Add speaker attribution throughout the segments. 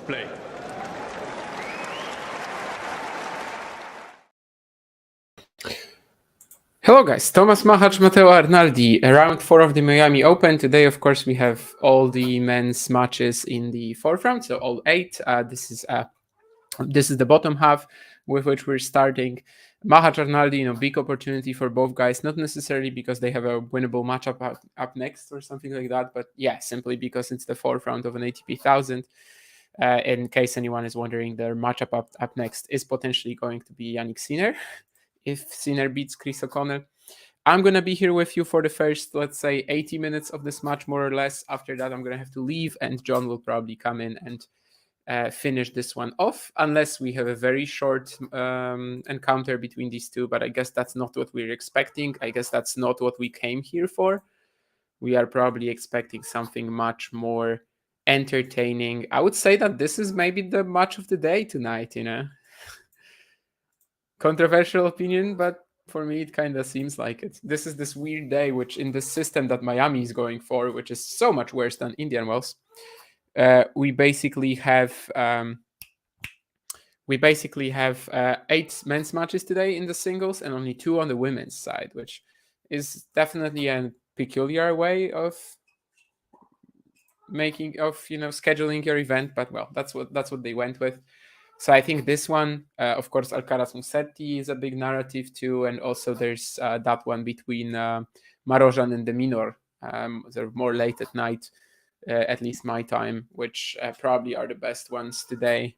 Speaker 1: Play.
Speaker 2: Hello guys, Tomas, Machac, Matteo, Arnaldi, round 4 of the Miami Open. Today, of course, we have all the men's matches in the fourth round, so all 8. This is the bottom half with which we're starting. Machac, Arnaldi, big opportunity for both guys, not necessarily because they have a winnable matchup up next or something like that, but yeah, simply because it's the fourth round of an ATP 1000. In case anyone is wondering, their matchup up next is potentially going to be Yannick Sinner, if Sinner beats Chris O'Connell. I'm going to be here with you for the first, let's say, 80 minutes of this match, more or less. After that, I'm going to have to leave, and John will probably come in and finish this one off, unless we have a very short encounter between these two. But I guess that's not what we're expecting. I guess that's not what we came here for. We are probably expecting something much more entertaining. I would say that this is maybe the match of the day tonight, Controversial opinion, but for me, it kind of seems like it. This is this weird day, which in the system that Miami is going for, which is so much worse than Indian Wells, we basically have 8 men's matches today in the singles and only 2 on the women's side, which is definitely a peculiar way of scheduling your event. But well, that's what they went with. So I think this one, of course, Alcaraz Musetti is a big narrative too, and also there's that one between Marozsan and the Minor. They're more late at night, at least my time, which probably are the best ones today.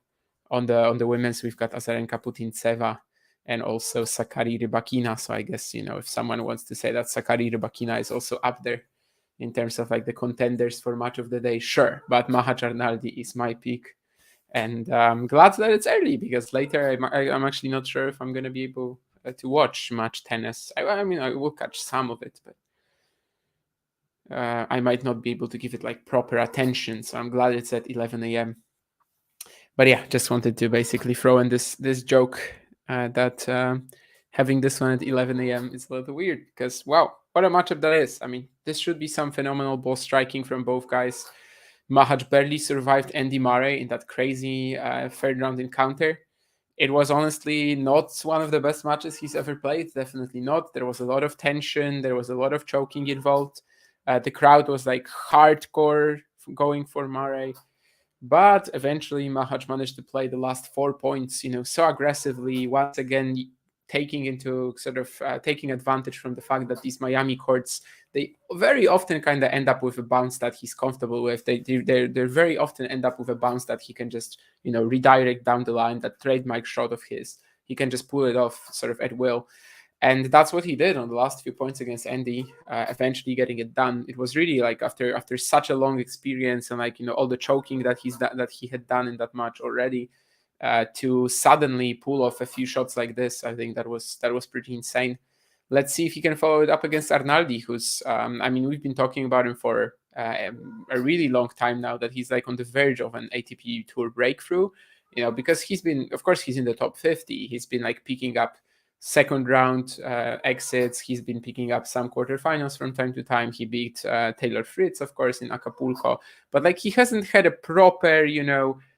Speaker 2: On the women's, we've got Azarenka Putintseva and also Sakari Rybakina. So I guess if someone wants to say that Sakari Rybakina is also up there in terms of like the contenders for match of the day, sure. But Machac Arnaldi is my pick. And I'm glad that it's early, because later I'm actually not sure if I'm going to be able to watch much tennis. I mean, I will catch some of it, but I might not be able to give it like proper attention. So I'm glad it's at 11 a.m. But yeah, just wanted to basically throw in this joke that having this one at 11 a.m. is a little weird, because wow, what a matchup that is. I mean, this should be some phenomenal ball striking from both guys. Machac barely survived Andy Murray in that crazy third round encounter. It was honestly not one of the best matches he's ever played. Definitely not. There was a lot of tension. There was a lot of choking involved. The crowd was like hardcore going for Murray. But eventually, Machac managed to play the last 4 points, so aggressively. Once again, taking advantage from the fact that these Miami courts, they very often kind of end up with a bounce that he's comfortable with. They very often end up with a bounce that he can just redirect down the line. That trademark shot of his, he can just pull it off sort of at will. And that's what he did on the last few points against Andy, eventually getting it done. It was really like after such a long experience and all the choking that he had done in that match already, to suddenly pull off a few shots like this. I think that was pretty insane. Let's see if he can follow it up against Arnaldi, who's we've been talking about him for a really long time now, that he's like on the verge of an ATP Tour breakthrough. Because he's in the top 50. He's been like picking up second round exits. He's been picking up some quarterfinals from time to time. He beat Taylor Fritz, of course, in Acapulco, but like he hasn't had a proper,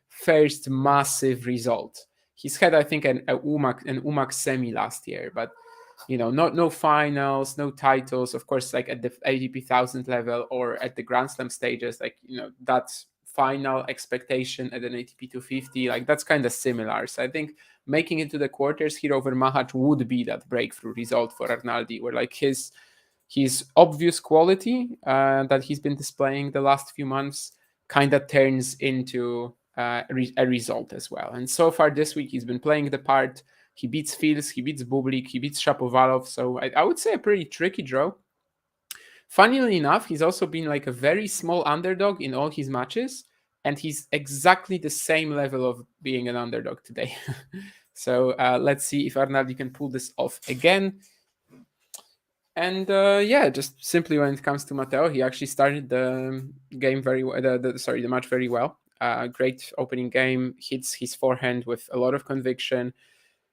Speaker 2: first massive result. He's had, I think, an UMAC semi last year, but no finals, no titles. Of course, like at the ATP 1000 level or at the Grand Slam stages, like that's final expectation at an ATP 250, like that's kind of similar. So I think making it to the quarters here over Machac would be that breakthrough result for Arnaldi, where like his obvious quality that he's been displaying the last few months kind of turns into a result as well. And so far this week, he's been playing the part. He beats Fils, he beats Bublik, he beats Shapovalov. So I would say a pretty tricky draw. Funnily enough, he's also been like a very small underdog in all his matches, and he's exactly the same level of being an underdog today. So let's see if Arnaldi can pull this off again. And just simply when it comes to Matteo, he actually started the game very well. The match very well. Great opening game, hits his forehand with a lot of conviction,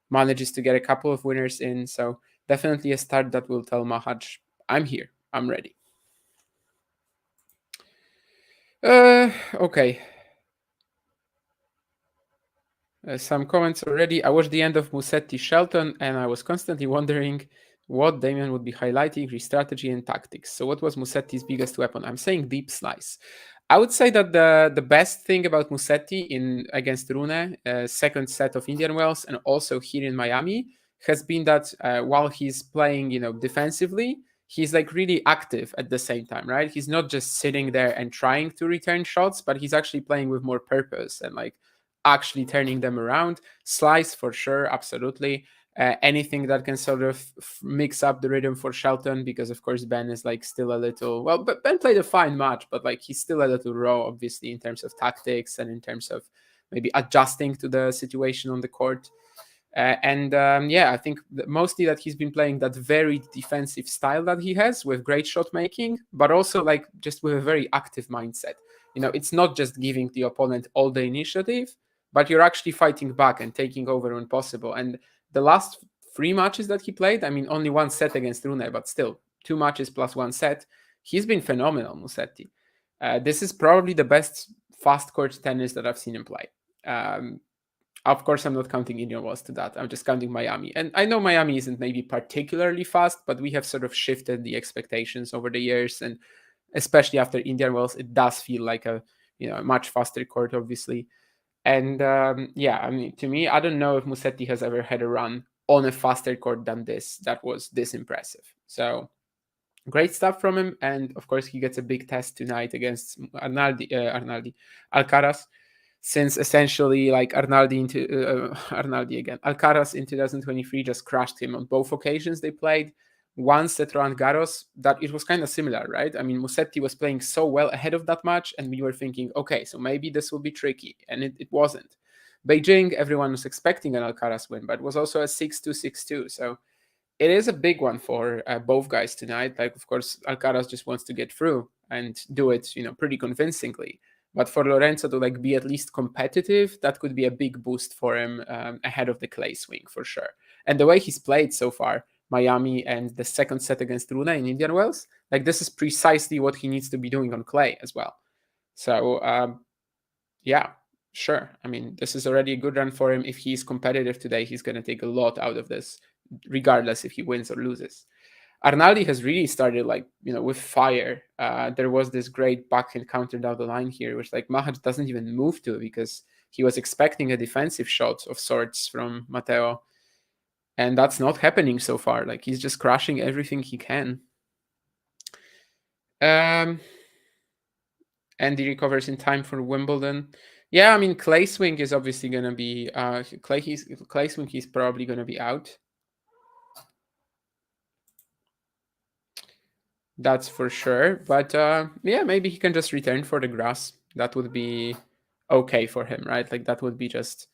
Speaker 2: manages to get a couple of winners in. So definitely a start that will tell Machac, I'm here, I'm ready. Okay. some comments already. I watched the end of Musetti Shelton, and I was constantly wondering what Damien would be highlighting, his strategy and tactics. So, what was Musetti's biggest weapon? I'm saying deep slice. I would say that the best thing about Musetti in against Rune, second set of Indian Wells, and also here in Miami, has been that while he's playing, defensively, he's like really active at the same time, right? He's not just sitting there and trying to return shots, but he's actually playing with more purpose and like actually turning them around. Slice for sure, absolutely. Anything that can sort of mix up the rhythm for Shelton, because of course Ben is like still a little but Ben played a fine match, but like he's still a little raw, obviously, in terms of tactics and in terms of maybe adjusting to the situation on the court. Yeah, I think mostly that he's been playing that very defensive style that he has with great shot making, but also like just with a very active mindset. It's not just giving the opponent all the initiative, but you're actually fighting back and taking over when possible. And the last 3 matches that he played, I mean, only one set against Rune, but still 2 matches plus one set, he's been phenomenal, Musetti. This is probably the best fast court tennis that I've seen him play. Of course, I'm not counting Indian Wells to that. I'm just counting Miami. And I know Miami isn't maybe particularly fast, but we have sort of shifted the expectations over the years. And especially after Indian Wells, it does feel like a much faster court, obviously. And yeah, I mean, to me, I don't know if Musetti has ever had a run on a faster court than this that was this impressive. So great stuff from him. And of course, he gets a big test tonight against Alcaraz, since essentially like Arnaldi again, Alcaraz in 2023 just crushed him on both occasions they played. Once at Roland Garros, that it was kind of similar, right? I mean, Musetti was playing so well ahead of that match, and we were thinking, okay, so maybe this will be tricky, and it wasn't. Beijing, everyone was expecting an Alcaraz win, but it was also a 6-2, 6-2. So it is a big one for both guys tonight. Like, of course, Alcaraz just wants to get through and do it, pretty convincingly. But for Lorenzo to like be at least competitive, that could be a big boost for him ahead of the clay swing for sure. And the way he's played so far, Miami and the second set against Rune in Indian Wells, like this is precisely what he needs to be doing on clay as well. So yeah, sure. I mean, this is already a good run for him. If he's competitive today, he's going to take a lot out of this, regardless if he wins or loses. Arnaldi has really started like, with fire. There was this great backhand counter down the line here, which like Machac doesn't even move to because he was expecting a defensive shot of sorts from Matteo. And that's not happening so far. Like he's just crushing everything he can. And he recovers in time for Wimbledon. Yeah, I mean, clay swing is obviously going to be clay swing. He's probably going to be out. That's for sure. But yeah, maybe he can just return for the grass. That would be okay for him, right? Like that would be just,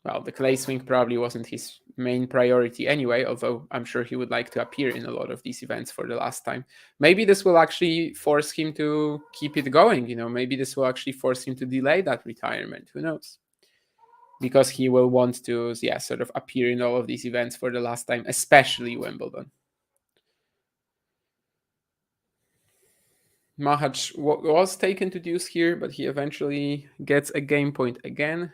Speaker 2: well, the clay swing probably wasn't his main priority anyway, although I'm sure he would like to appear in a lot of these events for the last time. Maybe this will actually force him to keep it going. Maybe this will actually force him to delay that retirement. Who knows? Because he will want to, yeah, sort of appear in all of these events for the last time, especially Wimbledon. Machac was taken to deuce here, but he eventually gets a game point again.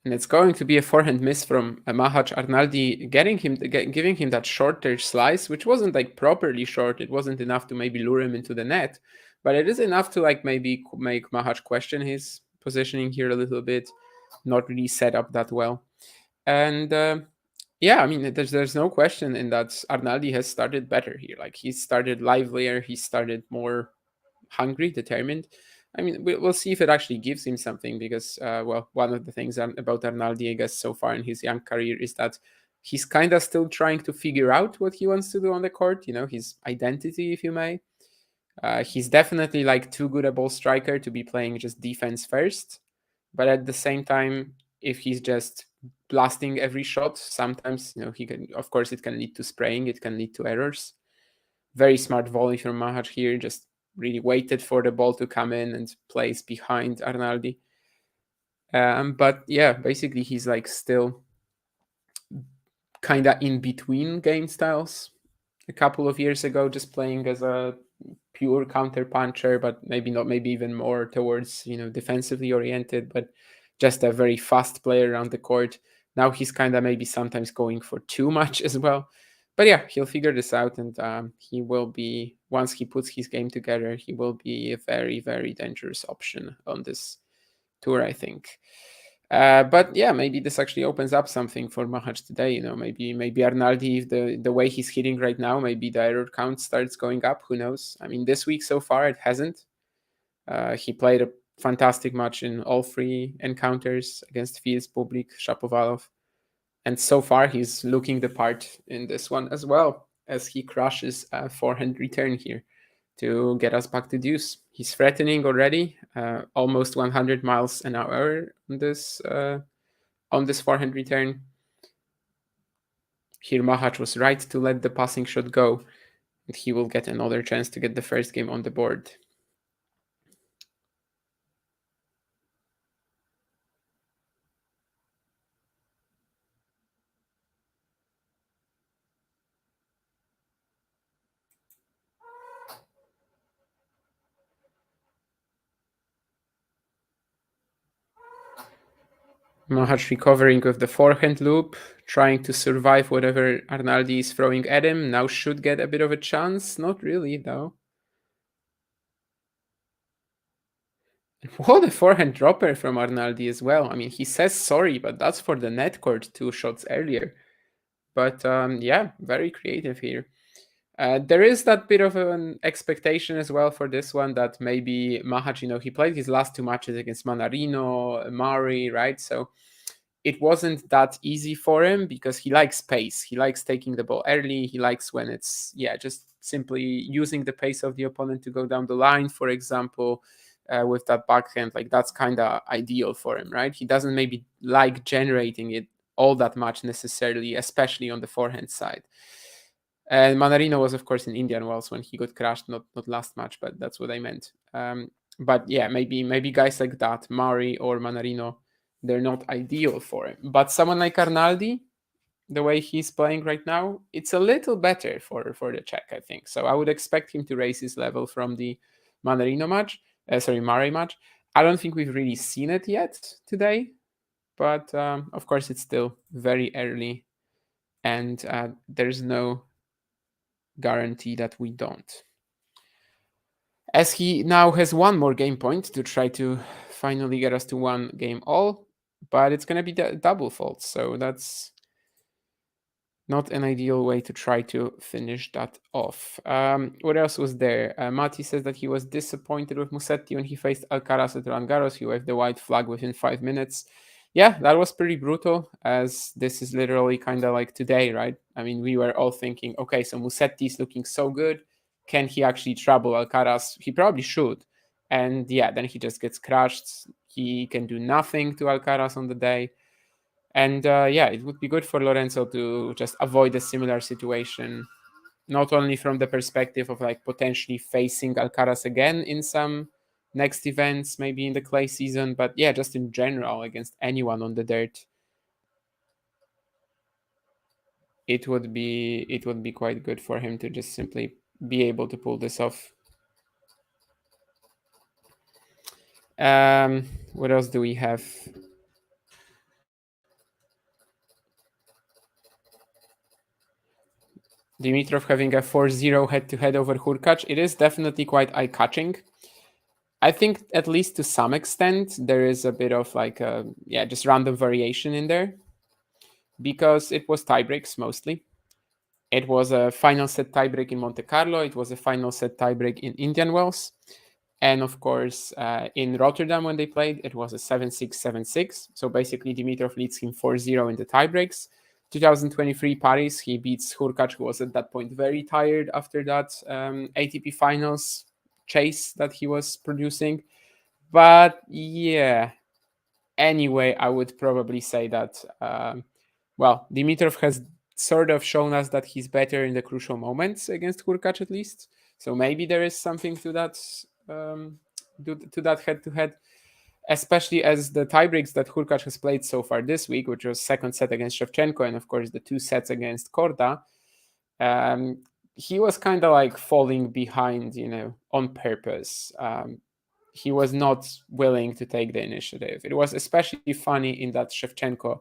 Speaker 2: And it's going to be a forehand miss from Machac. Arnaldi giving him that shorter slice, which wasn't like properly short. It wasn't enough to maybe lure him into the net, but it is enough to like maybe make Machac question his positioning here a little bit. Not really set up that well. And yeah, I mean, there's no question in that Arnaldi has started better here. Like he started livelier, he started more hungry, determined. I mean, we'll see if it actually gives him something because, well, one of the things about Arnaldi, I guess, so far in his young career is that he's kind of still trying to figure out what he wants to do on the court, his identity, if you may. He's definitely like too good a ball striker to be playing just defense first. But at the same time, if he's just blasting every shot, sometimes, he can, of course, it can lead to spraying, it can lead to errors. Very smart volley from Machac here, just really waited for the ball to come in and plays behind Arnaldi. But yeah, basically he's like still kind of in between game styles. A couple of years ago, just playing as a pure counter puncher, but maybe not, maybe even more towards defensively oriented, but just a very fast player around the court. Now he's kind of maybe sometimes going for too much as well. But yeah, he'll figure this out, and he will be, once he puts his game together, he will be a very, very dangerous option on this tour, I think. But yeah, maybe this actually opens up something for Machac today. Maybe Arnaldi, if the way he's hitting right now, maybe the error count starts going up. Who knows? I mean, this week so far it hasn't. He played a fantastic match in all three encounters against Fields, Bublik, Shapovalov, and so far he's looking the part in this one as well, as he crushes a forehand return here to get us back to deuce. He's threatening already, almost 100 miles an hour on this forehand return. Here Machac was right to let the passing shot go, and he will get another chance to get the first game on the board. Machac recovering with the forehand loop, trying to survive whatever Arnaldi is throwing at him. Now should get a bit of a chance. Not really, though. What a forehand dropper from Arnaldi as well. I mean, he says sorry, but that's for the net court 2 shots earlier. But yeah, very creative here. There is that bit of an expectation as well for this one that maybe Machac, he played his last 2 matches against Manarino, Mari, right? So it wasn't that easy for him because he likes pace. He likes taking the ball early. He likes when it's, just simply using the pace of the opponent to go down the line, for example, with that backhand. Like that's kind of ideal for him, right? He doesn't maybe like generating it all that much necessarily, especially on the forehand side. And Manarino was, of course, in Indian Wells when he got crashed, not last match, but that's what I meant. But yeah, maybe guys like that, Mari or Manarino, they're not ideal for him. But someone like Arnaldi, the way he's playing right now, it's a little better for the Czech, I think. So I would expect him to raise his level from the Manarino match, Mari match. I don't think we've really seen it yet today, but of course it's still very early, and there's no guarantee that we don't. As he now has one more game point to try to finally get us to 1 game all, but it's going to be double fault, so that's not an ideal way to try to finish that off. What else was there? Matti says that he was disappointed with Musetti when he faced Alcaraz at Roland Garros. He waved the white flag within 5 minutes. Yeah, that was pretty brutal, as this is literally kind of like today, right? I mean, we were all thinking, okay, so Musetti is looking so good. Can he actually trouble Alcaraz? He probably should. And yeah, then he just gets crushed. He can do nothing to Alcaraz on the day. And yeah, it would be good for Lorenzo to just avoid a similar situation, not only from the perspective of like potentially facing Alcaraz again in some next events, maybe in the clay season, but yeah, just in general against anyone on the dirt. It would be quite good for him to just simply be able to pull this off. What else do we have? Dimitrov having a 4-0 head-to-head over Hurkacz. It is definitely quite eye-catching. I think at least to some extent there is a bit of like just random variation in there, because it was tiebreaks mostly. It was a final set tiebreak in Monte Carlo. It was a final set tiebreak in Indian Wells. And of course, in Rotterdam when they played, it was a 7-6, 7-6. So basically Dimitrov leads him 4-0 in the tiebreaks. 2023 Paris, he beats Hurkacz, who was at that point very tired after that ATP finals chase that he was producing. But yeah, anyway, I would probably say that, Dimitrov has sort of shown us that he's better in the crucial moments against Hurkacz at least. So maybe there is something to that, to that head-to-head, especially as the tiebreaks that Hurkacz has played so far this week, which was second set against Shevchenko and of course the 2 sets against Korda, he was kind of like falling behind, on purpose. He was not willing to take the initiative. It was especially funny in that Shevchenko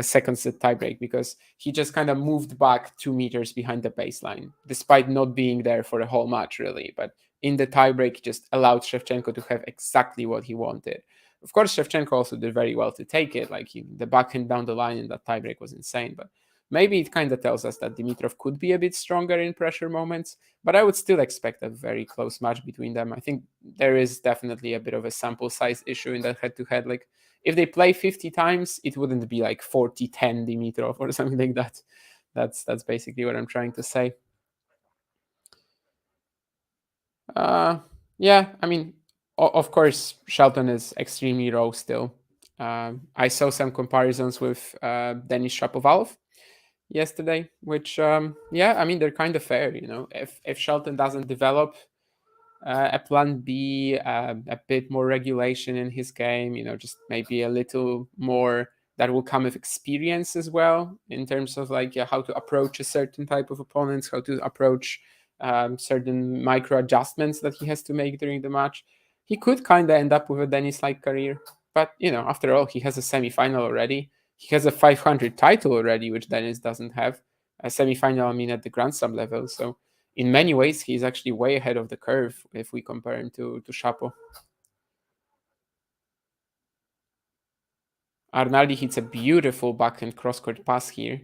Speaker 2: second set tiebreak because he just kind of moved back 2 meters behind the baseline, despite not being there for the whole match, really. But in the tiebreak, he just allowed Shevchenko to have exactly what he wanted. Of course, Shevchenko also did very well to take it. Like the backhand down the line in that tiebreak was insane. But maybe it kind of tells us that Dimitrov could be a bit stronger in pressure moments, but I would still expect a very close match between them. I think there is definitely a bit of a sample size issue in that head-to-head. Like, if they play 50 times, it wouldn't be like 40-10 Dimitrov or something like that. That's basically what I'm trying to say. Yeah, I mean, of course, Shelton is extremely raw still. I saw some comparisons with Denis Shapovalov yesterday, which yeah, I mean they're kind of fair. If Shelton doesn't develop a plan B, a bit more regulation in his game, just maybe a little more that will come with experience as well in terms of like how to approach a certain type of opponents, how to approach certain micro adjustments that he has to make during the match. He could kind of end up with a Dennis-like career, but after all, he has a semi-final already. He has a 500 title already, which Dennis doesn't have. A semi-final, I mean, at the Grand Slam level. So in many ways, he's actually way ahead of the curve if we compare him to Shapo. Arnaldi hits a beautiful backhand cross-court pass here.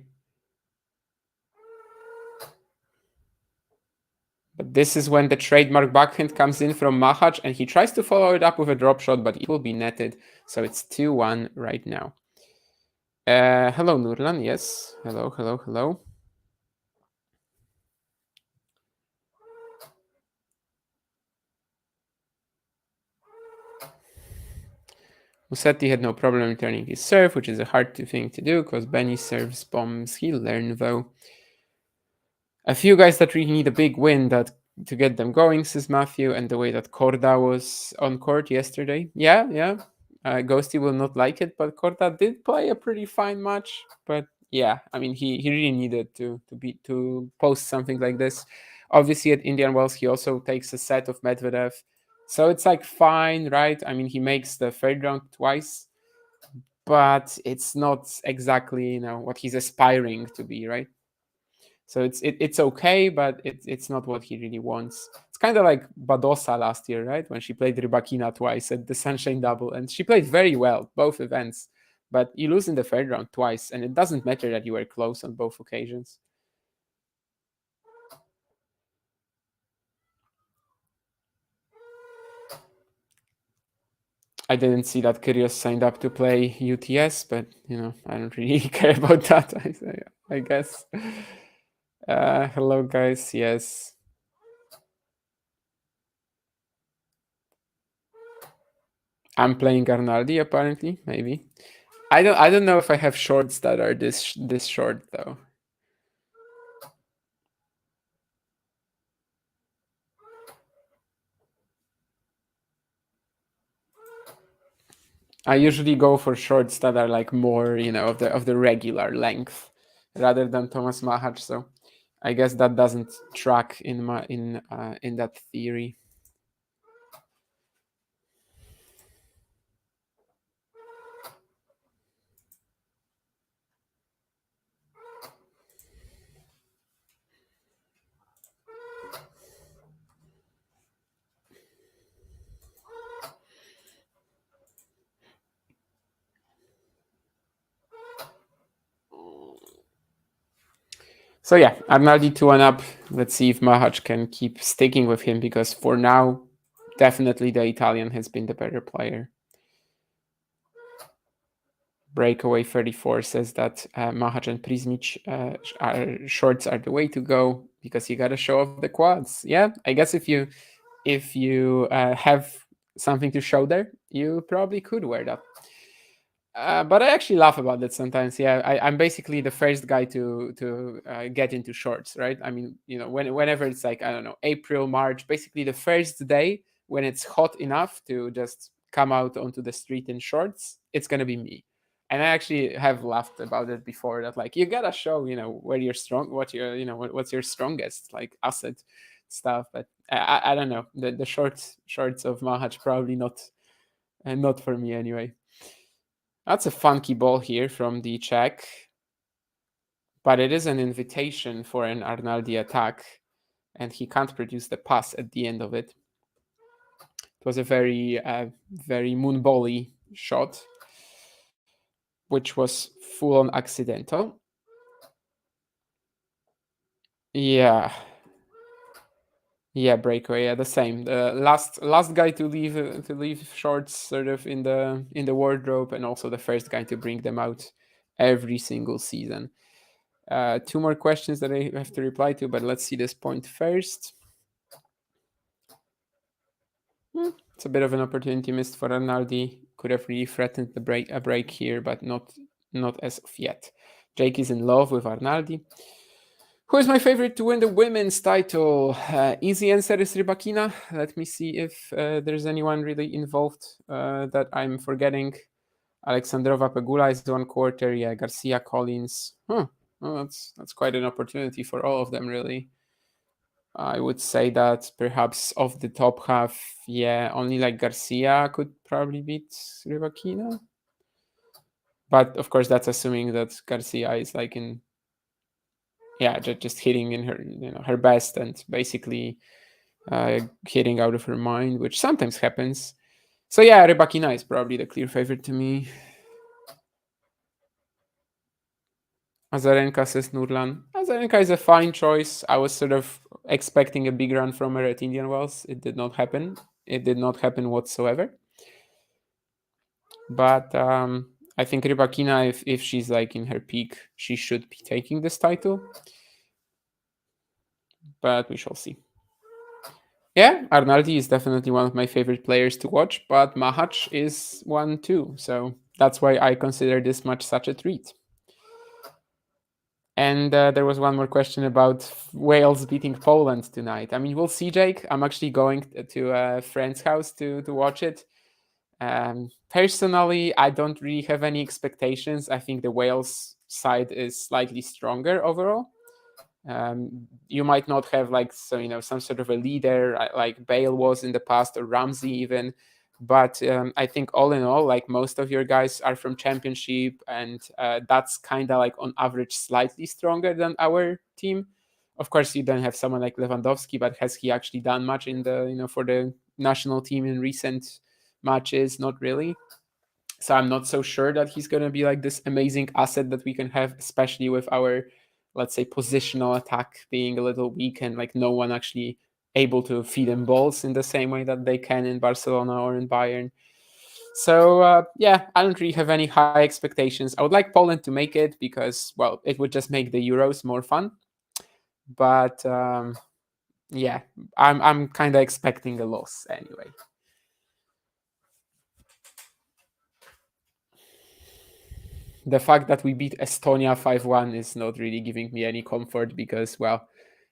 Speaker 2: But this is when the trademark backhand comes in from Machac, and he tries to follow it up with a drop shot, but it will be netted. So it's 2-1 right now. Hello, Nurlan. Yes. Hello, hello, hello. Musetti had no problem returning his serve, which is a hard thing to do because Benny serves bombs. He'll learn, though. A few guys that really need a big win to get them going, says Matthew, and the way that Korda was on court yesterday. Yeah. Ghosty will not like it, but Korda did play a pretty fine match. But yeah, I mean, he really needed to post something like this. Obviously, at Indian Wells, he also takes a set of Medvedev. So it's like fine, right? I mean, he makes the third round twice, but it's not exactly what he's aspiring to be, right? So it's okay, but it's not what he really wants. It's kind of like Badosa last year, right? When she played Rybakina twice at the Sunshine Double, and she played very well both events, but you lose in the third round twice, and it doesn't matter that you were close on both occasions. I didn't see that Kyrgios signed up to play UTS, but I don't really care about that. I guess. Hello, guys. Yes. I'm playing Arnaldi apparently, maybe. I don't know if I have shorts that are this short though. I usually go for shorts that are like more, of the regular length rather than Tomas Machac. So I guess that doesn't track in that theory. So yeah, Arnaldi 2-1 up. Let's see if Machac can keep sticking with him, because for now, definitely the Italian has been the better player. Breakaway 34 says that Machac and Prismic shorts are the way to go because you got to show off the quads. Yeah, I guess if you have something to show there, you probably could wear that. But I actually laugh about it sometimes. Yeah, I'm basically the first guy to get into shorts, right? I mean, whenever it's like, I don't know, April, March, basically the first day when it's hot enough to just come out onto the street in shorts, it's gonna be me. And I actually have laughed about it before. That like you gotta show, where you're strong, what's your strongest like asset stuff. But I don't know. The shorts of Machac probably not, and not for me anyway. That's a funky ball here from the Czech, but it is an invitation for an Arnaldi attack, and he can't produce the pass at the end of it. It was a very moonbally shot, which was full on accidental. Yeah, yeah, breakaway. Yeah, the same. The last guy to leave shorts sort of in the wardrobe, and also the first guy to bring them out every single season. Two more questions that I have to reply to, but let's see this point first. It's a bit of an opportunity missed for Arnaldi. Could have really threatened a break here, but not as of yet. Jake is in love with Arnaldi. Who is my favorite to win the women's title? Easy answer is Rybakina. Let me see if there's anyone really involved that I'm forgetting. Alexandrova Pegula is 1/4. Yeah, Garcia Collins. Huh. Well, that's quite an opportunity for all of them, really. I would say that perhaps of the top half, yeah, only like Garcia could probably beat Rybakina. But of course, that's assuming that Garcia is like in, yeah, just hitting in her best and basically hitting out of her mind, which sometimes happens. So yeah, Rybakina is probably the clear favorite to me. Azarenka, says Nurlan. Azarenka is a fine choice. I was sort of expecting a big run from her at Indian Wells. It did not happen. It did not happen whatsoever. But I think Rybakina, if she's like in her peak, she should be taking this title. But we shall see. Yeah, Arnaldi is definitely one of my favorite players to watch, but Machac is one too. So that's why I consider this match such a treat. And there was one more question about Wales beating Poland tonight. I mean, we'll see, Jake. I'm actually going to a friend's house to watch it. Personally, I don't really have any expectations. I think the Wales side is slightly stronger overall. You might not have like some sort of a leader like Bale was in the past, or Ramsey even, but I think all in all, like most of your guys are from Championship, and that's kind of like on average slightly stronger than our team. Of course, you don't have someone like Lewandowski, but has he actually done much in the for the national team in recent matches? Not really. So I'm not so sure that he's going to be like this amazing asset that we can have, especially with our, let's say, positional attack being a little weak and like no one actually able to feed him balls in the same way that they can in Barcelona or in Bayern. So yeah, I don't really have any high expectations. I would like Poland to make it because, well, it would just make the Euros more fun. But yeah, I'm kind of expecting a loss anyway. The fact that we beat Estonia 5-1 is not really giving me any comfort because, well,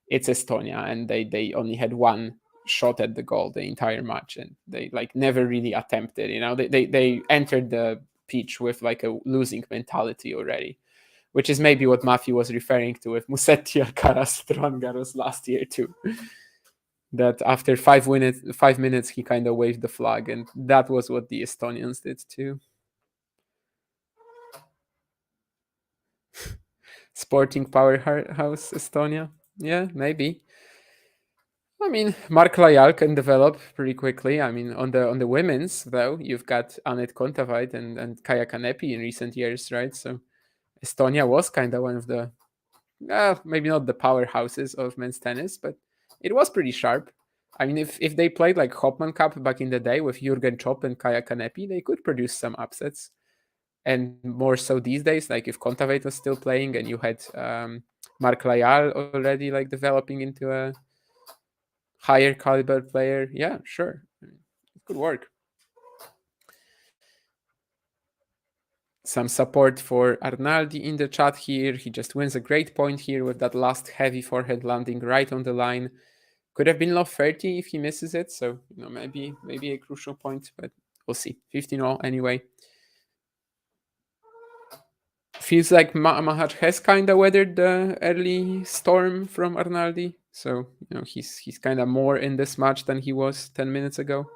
Speaker 2: it's Estonia and they only had one shot at the goal the entire match, and they like never really attempted. They entered the pitch with like a losing mentality already, which is maybe what Matthew was referring to with Musetti, Alcaraz, Roland last year too. That after 5 minutes, he kind of waved the flag, and that was what the Estonians did too. Sporting powerhouse Estonia. Yeah, maybe. I mean, Mark Lyall can develop pretty quickly. I mean, on the women's though, you've got Anett Kontaveit and Kaia Kanepi in recent years, right? So Estonia was kind of one of the, maybe not the powerhouses of men's tennis, but it was pretty sharp. I mean, if they played like Hopman Cup back in the day with Jürgen Chopp and Kaia Kanepi, they could produce some upsets. And more so these days, like if Kontaveit was still playing and you had Mark Lyall already like developing into a higher caliber player, yeah, sure, it could work. Some support for Arnaldi in the chat here. He just wins a great point here with that last heavy forehand landing right on the line. Could have been love 30 if he misses it. So, maybe a crucial point, but we'll see. 15-all anyway. Feels like Machac has kind of weathered the early storm from Arnaldi. So, he's kind of more in this match than he was 10 minutes ago.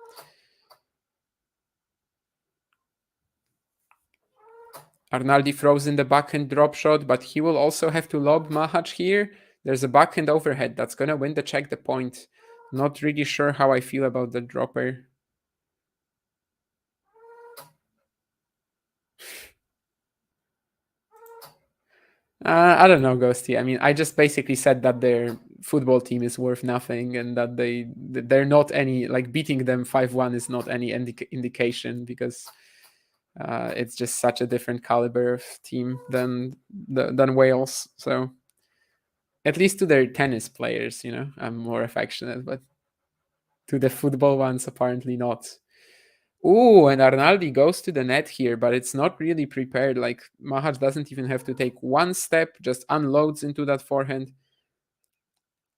Speaker 2: Arnaldi throws in the backhand drop shot, but he will also have to lob Machac here. There's a backhand overhead that's going to win the check the point. Not really sure how I feel about the dropper. I don't know, Ghosty. I mean, I just basically said that their football team is worth nothing and that they're not any, like, beating them 5-1 is not any indication, because it's just such a different caliber of team than Wales. So at least to their tennis players, I'm more affectionate, but to the football ones, apparently not. Ooh, and Arnaldi goes to the net here, but it's not really prepared. Like, Machac doesn't even have to take one step, just unloads into that forehand,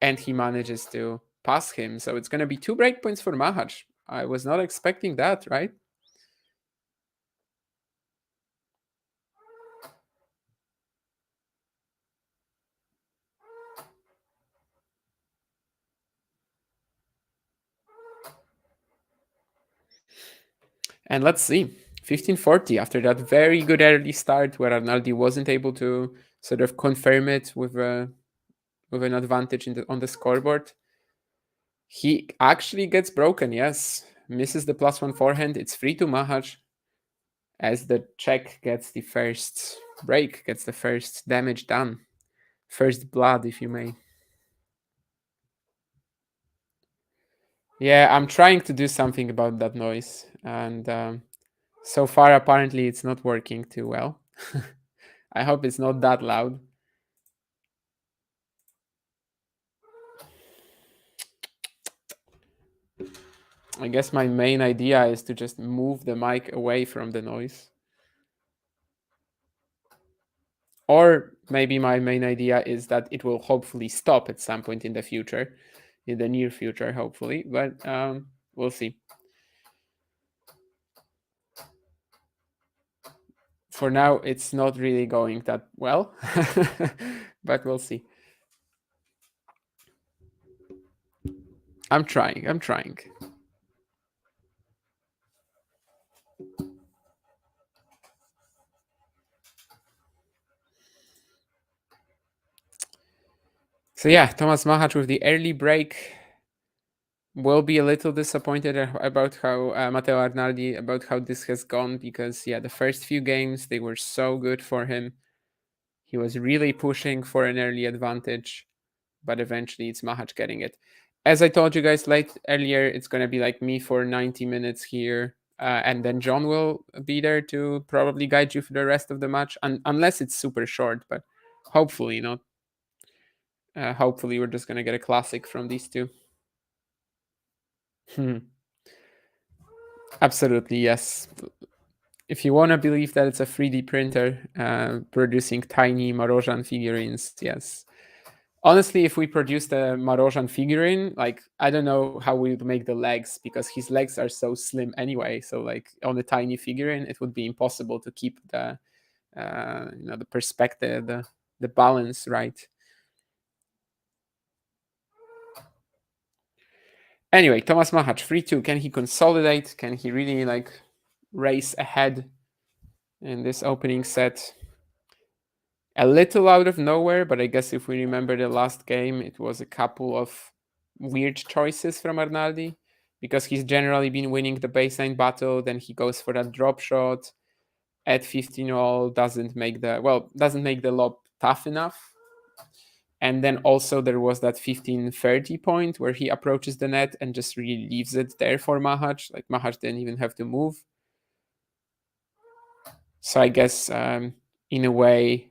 Speaker 2: and he manages to pass him. So it's going to be 2 breakpoints for Machac. I was not expecting that, right? And let's see. 15-40 after that very good early start where Arnaldi wasn't able to sort of confirm it with an advantage on the scoreboard. He actually gets broken, yes. Misses the +1 forehand. It's 3 to Machac as the Czech gets the first break, gets the first damage done. First blood, if you may. Yeah, I'm trying to do something about that noise. And so far, apparently, it's not working too well. I hope it's not that loud. I guess my main idea is to just move the mic away from the noise. Or maybe my main idea is that it will hopefully stop at some point in the future, in the near future, hopefully. But we'll see. For now, it's not really going that well, but we'll see. I'm trying. So yeah, Tomas Machac with the early break will be a little disappointed about how Matteo Arnaldi, about how this has gone, because yeah, the first few games they were so good for him. He was really pushing for an early advantage, but eventually it's Machac getting it. As I told you guys earlier, it's going to be like me for 90 minutes here, and then John will be there to probably guide you for the rest of the match, unless it's super short, but hopefully not. Hopefully we're just going to get a classic from these two. Absolutely, yes. If you want to believe that it's a 3D printer producing tiny Marozsan figurines, yes. Honestly, if we produced a Marozsan figurine, like, I don't know how we would make the legs, because his legs are so slim anyway. So like on a tiny figurine, it would be impossible to keep the the perspective, the balance right. Anyway, Tomas Machac 3-2. Can he consolidate? Can he really like race ahead in this opening set? A little out of nowhere, but I guess if we remember the last game, it was a couple of weird choices from Arnaldi, because he's generally been winning the baseline battle. Then he goes for that drop shot at 15-all, doesn't make the lob tough enough. And then also there was that 15-30 point where he approaches the net and just really leaves it there for Machac. Like, Machac didn't even have to move. So I guess in a way,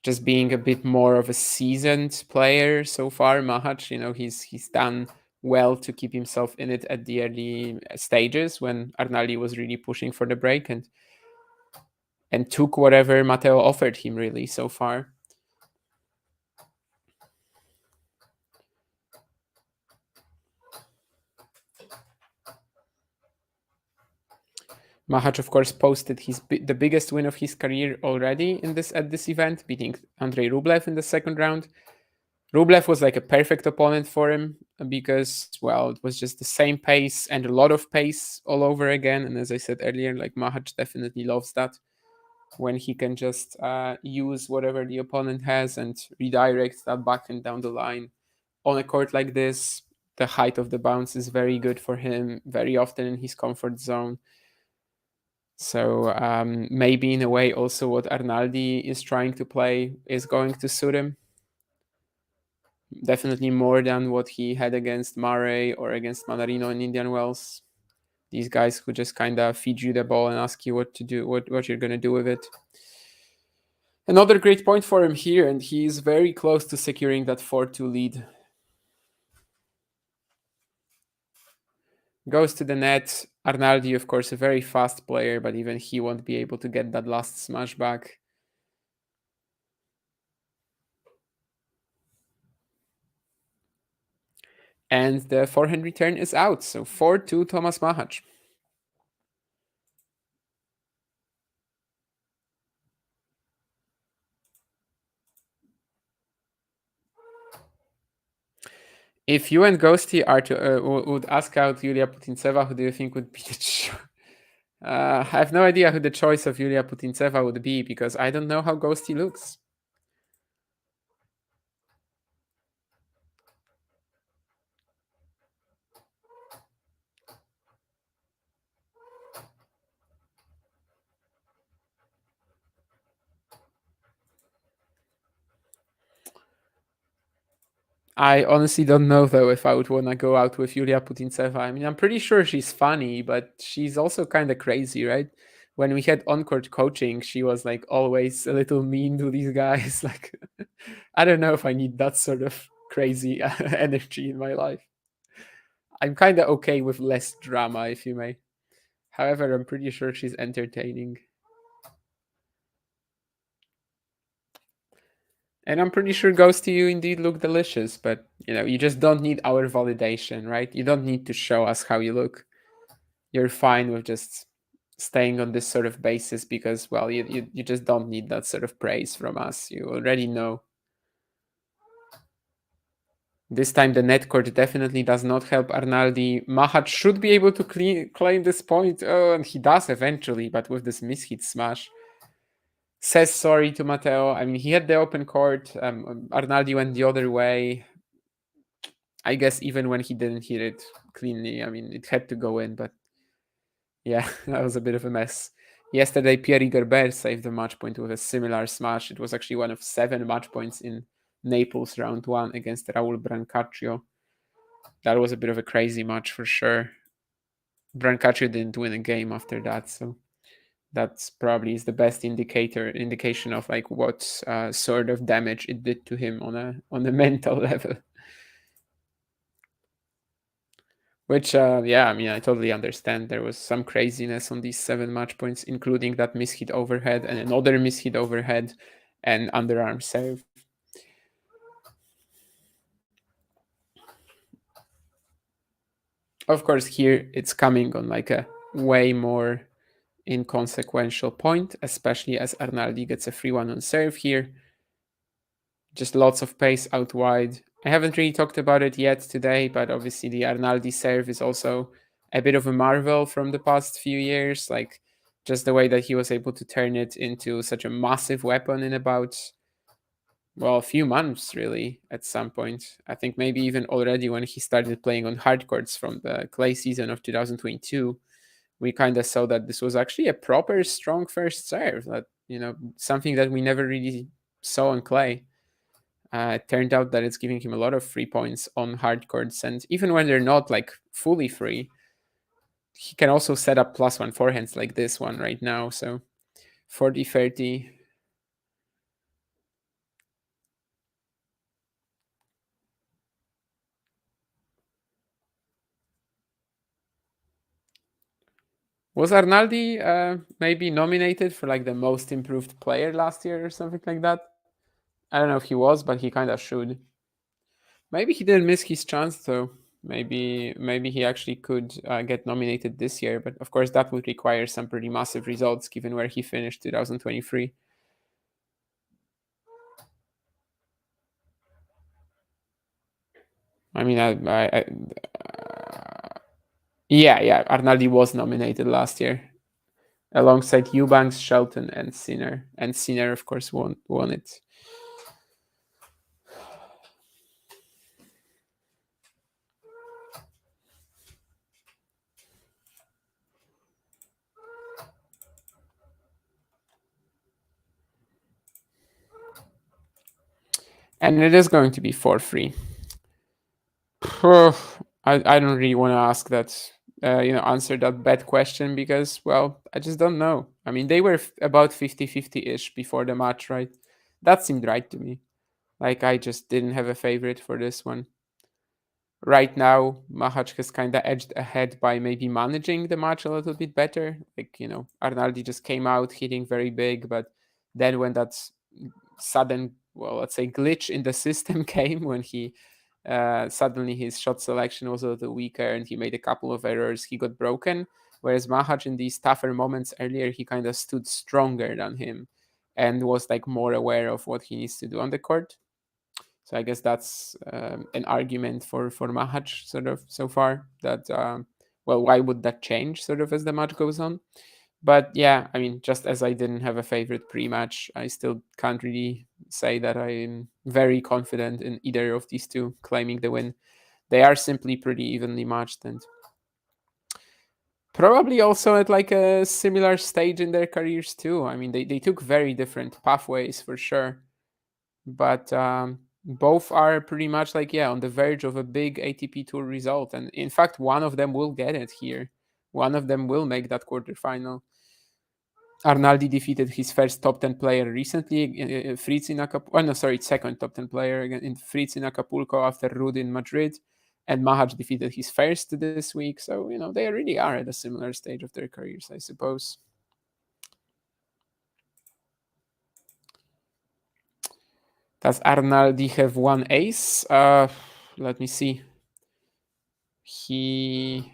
Speaker 2: just being a bit more of a seasoned player so far, Machac, he's done well to keep himself in it at the early stages when Arnaldi was really pushing for the break. And and took whatever Matteo offered him really so far. Machac, of course, posted the biggest win of his career already at this event, beating Andrei Rublev in the second round. Rublev was like a perfect opponent for him because, well, it was just the same pace and a lot of pace all over again. And as I said earlier, like Machac definitely loves that when he can just use whatever the opponent has and redirect that backhand down the line. On a court like this, the height of the bounce is very good for him, very often in his comfort zone. So maybe in a way also what Arnaldi is trying to play is going to suit him. Definitely more than what he had against Murray or against Manarino in Indian Wells. These guys who just kind of feed you the ball and ask you what to do, what you're going to do with it. Another great point for him here, and he's very close to securing that 4-2 lead. Goes to the net. Arnaldi, of course, a very fast player, but even he won't be able to get that last smash back. And the forehand return is out. So 4-2 Tomas Machac. If you and Ghosty are to would ask out Yulia Putintseva, who do you think would be the I have no idea who the choice of Yulia Putintseva would be because I don't know how Ghosty looks. I honestly don't know though if I would want to go out with Yulia Putintseva. I mean, I'm pretty sure she's funny, but she's also kind of crazy, right? When we had on-court coaching, she was like always a little mean to these guys. Like, I don't know if I need that sort of crazy energy in my life. I'm kind of okay with less drama, if you may. However, I'm pretty sure she's entertaining. And I'm pretty sure Ghost to you indeed look delicious, but you just don't need our validation, right? You don't need to show us how you look. You're fine with just staying on this sort of basis because, well, you just don't need that sort of praise from us. You already know. This time the net court definitely does not help Arnaldi. Machac should be able to claim this point. Oh, and he does eventually, but with this mishit smash. Says sorry to Matteo. I mean, he had the open court. Arnaldi went the other way. I guess even when he didn't hit it cleanly, I mean, it had to go in, but yeah, that was a bit of a mess. Yesterday, Pierre Gerber saved a match point with a similar smash. It was actually one of 7 match points in Naples round 1 against Raul Brancaccio. That was a bit of a crazy match for sure. Brancaccio didn't win a game after that, so that's probably is the best indication of like what sort of damage it did to him on a mental level. Which, yeah, I mean, I totally understand. There was some craziness on these 7 match points, including that mishit overhead and another mishit overhead and underarm serve. Of course, here it's coming on like a way more inconsequential point, especially as Arnaldi gets a free one on serve here. Just lots of pace out wide. I haven't really talked about it yet today, but obviously the Arnaldi serve is also a bit of a marvel from the past few years. Like just the way that he was able to turn it into such a massive weapon in about, well, a few months really at some point. I think maybe even already when he started playing on hard courts from the clay season of 2022, we kind of saw that this was actually a proper strong first serve. That, something that we never really saw on clay. It turned out that it's giving him a lot of free points on hard courts, and even when they're not like fully free, he can also set up +1 forehands like this one right now. So 40-30. Was Arnaldi maybe nominated for like the most improved player last year or something like that? I don't know if he was, but he kind of should. Maybe he didn't miss his chance though. Maybe he actually could get nominated this year, but of course that would require some pretty massive results given where he finished 2023. I mean, yeah, Arnaldi was nominated last year alongside Eubanks, Shelton, and Sinner. And Sinner, of course, won it. And it is going to be for free. I don't really want to ask that, answer that bad question because, well, I just don't know. I mean, they were about 50-50 ish before the match, right? That seemed right to me. Like, I just didn't have a favorite for this one. Right now, Machac has kind of edged ahead by maybe managing the match a little bit better. Like, Arnaldi just came out hitting very big, but then when that sudden, well, let's say glitch in the system came, when he suddenly his shot selection was a little weaker and he made a couple of errors, he got broken. Whereas Machac in these tougher moments earlier, he kind of stood stronger than him and was like more aware of what he needs to do on the court. So I guess that's an argument for Machac sort of so far. That well, why would that change sort of as the match goes on? But yeah, I mean, just as I didn't have a favorite pre-match, I still can't really say that I'm very confident in either of these two claiming the win. They are simply pretty evenly matched and probably also at like a similar stage in their careers too. I mean, they took very different pathways for sure, but both are pretty much like, yeah, on the verge of a big ATP Tour result. And in fact, one of them will get it here. One of them will make that quarterfinal. Arnaldi defeated his first top 10 player recently, Fritz in Acapulco. Oh, no, sorry, second top 10 player again in Fritz in Acapulco after Ruud in Madrid. And Machac defeated his first this week. So, they really are at a similar stage of their careers, I suppose. Does Arnaldi have one ace? Let me see. He,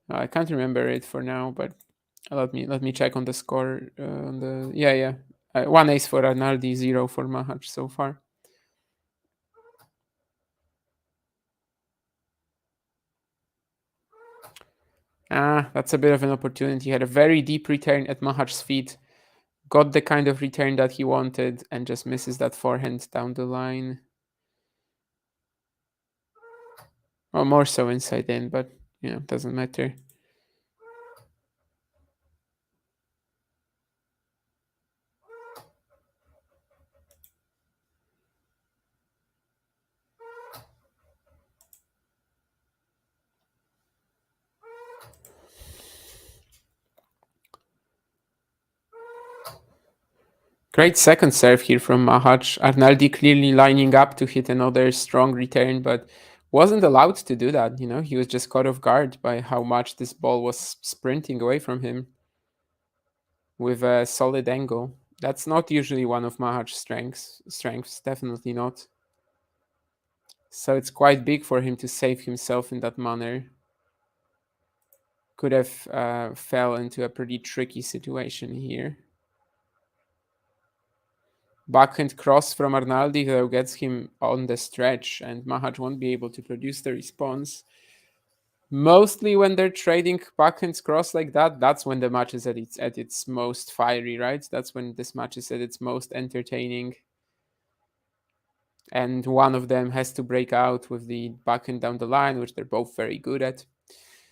Speaker 2: I can't remember it for now, but let me check on the score. On the yeah, one ace for Arnaldi, zero for Machac so far. That's a bit of an opportunity. He had a very deep return at Mahac's feet, got the kind of return that he wanted, and just misses that forehand down the line. Or more so inside in, but doesn't matter. Great second serve here from Machac. Arnaldi clearly lining up to hit another strong return, but wasn't allowed to do that. He was just caught off guard by how much this ball was sprinting away from him with a solid angle. That's not usually one of Mahac's strengths, definitely not. So it's quite big for him to save himself in that manner. Could have fell into a pretty tricky situation here. Backhand cross from Arnaldi, though, gets him on the stretch, and Machac won't be able to produce the response. Mostly when they're trading backhands cross like that, that's when the match is at its most fiery, right? That's when this match is at its most entertaining. And one of them has to break out with the backhand down the line, which they're both very good at.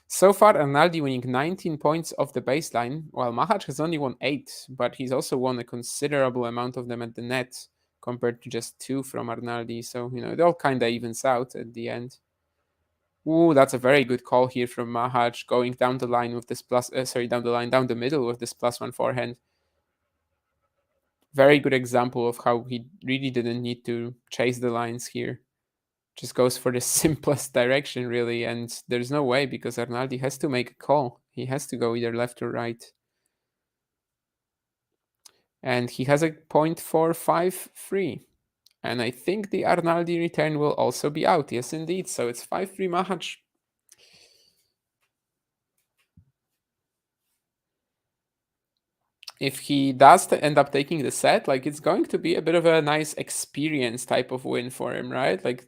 Speaker 2: So far, Arnaldi winning 19 points off the baseline, while Machac has only won 8, but he's also won a considerable amount of them at the net compared to just 2 from Arnaldi. So, it all kind of evens out at the end. Ooh, that's a very good call here from Machac, going down the line with this down the middle with this +1 forehand. Very good example of how he really didn't need to chase the lines here. Just goes for the simplest direction, really, and there's no way because Arnaldi has to make a call. He has to go either left or right. And he has a 0.45 And I think the Arnaldi return will also be out. Yes, indeed. So it's 5-3 Machac. If he does end up taking the set, like it's going to be a bit of a nice experience type of win for him, right? Like,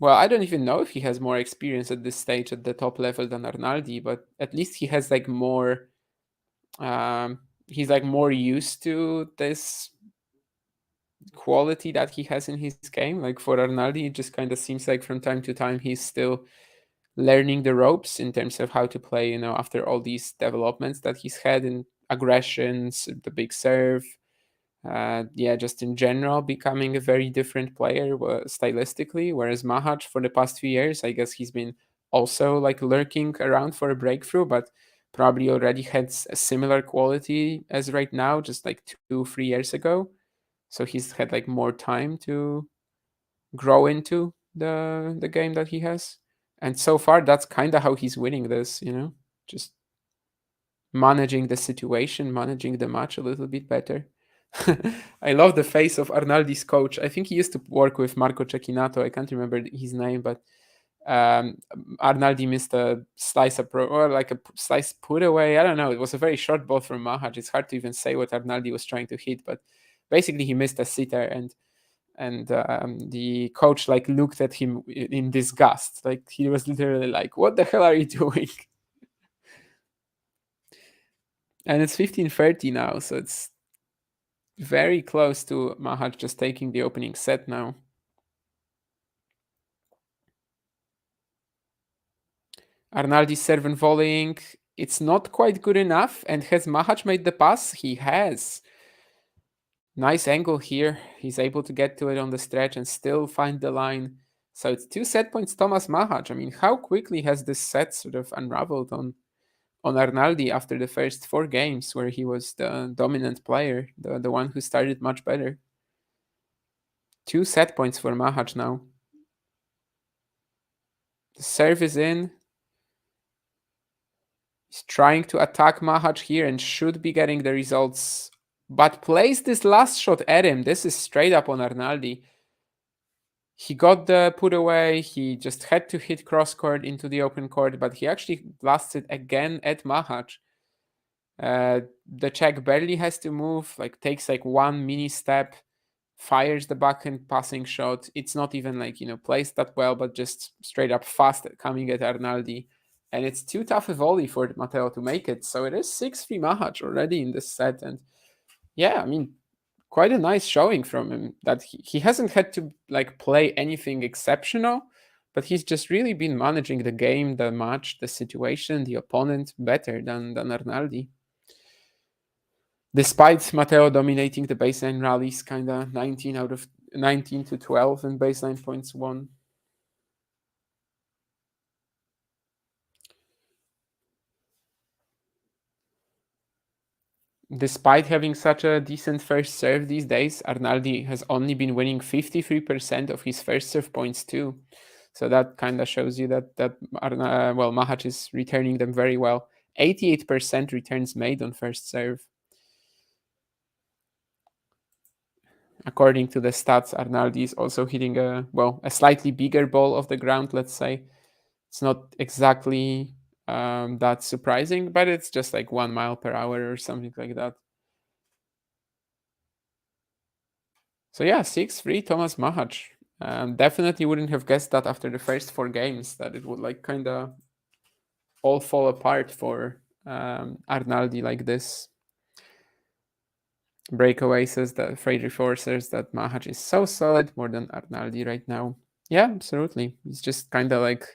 Speaker 2: well, I don't even know if he has more experience at this stage at the top level than Arnaldi, but at least he has like more. He's like more used to this quality that he has in his game. Like for Arnaldi, it just kind of seems like from time to time he's still learning the ropes in terms of how to play, after all these developments that he's had in aggressions, the big serve, yeah, just in general becoming a very different player stylistically. Whereas Machac for the past few years, I guess he's been also like lurking around for a breakthrough, but probably already had a similar quality as right now, just like 2-3 years ago. So he's had like more time to grow into the game that he has. And so far, that's kind of how he's winning this, just managing the situation, managing the match a little bit better. I love the face of Arnaldi's coach. I think he used to work with Marco Cecchinato. I can't remember his name, but um, Arnaldi missed a slice or like a slice put away. I don't know. It was a very short ball from Machac. It's hard to even say what Arnaldi was trying to hit, but basically he missed a sitter, and the coach like looked at him in disgust. Like he was literally like, "What the hell are you doing?" And it's 15:30 now, so it's very close to Machac just taking the opening set now. Arnaldi serve and volleying. It's not quite good enough. And has Machac made the pass? He has. Nice angle here. He's able to get to it on the stretch and still find the line. So it's 2 set points, Tomas Machac. I mean, how quickly has this set sort of unraveled on Arnaldi after the first 4 games where he was the dominant player, the one who started much better. 2 set points for Machac now. The serve is in. He's trying to attack Machac here and should be getting the results, but plays this last shot at him. This is straight up on Arnaldi. He got the put away. He just had to hit cross court into the open court, but he actually blasted again at Machac. The Czech barely has to move, like takes like one mini step, fires the backhand passing shot. It's not even like, placed that well, but just straight up fast coming at Arnaldi. And it's too tough a volley for Matteo to make it. So it is 6-3 Machac already in this set. And yeah, I mean, quite a nice showing from him that he hasn't had to like play anything exceptional, but he's just really been managing the game, the match, the situation, the opponent better than Arnaldi. Despite Matteo dominating the baseline rallies, kind of 19 out of 19 to 12 and baseline points won. Despite having such a decent first serve these days, Arnaldi has only been winning 53% of his first serve points too. So that kind of shows you that Machac is returning them very well. 88% returns made on first serve. According to the stats, Arnaldi is also hitting a slightly bigger ball off the ground, let's say. It's not exactly that surprising, but it's just like 1 mile per hour or something like that. So yeah, 6-3 Tomas Machac. Definitely wouldn't have guessed that after the first 4 games that it would like kind of all fall apart for Arnaldi like this. Breakaway says that Friedrich says that Machac is so solid, more than Arnaldi right now. Yeah, absolutely. It's just kind of like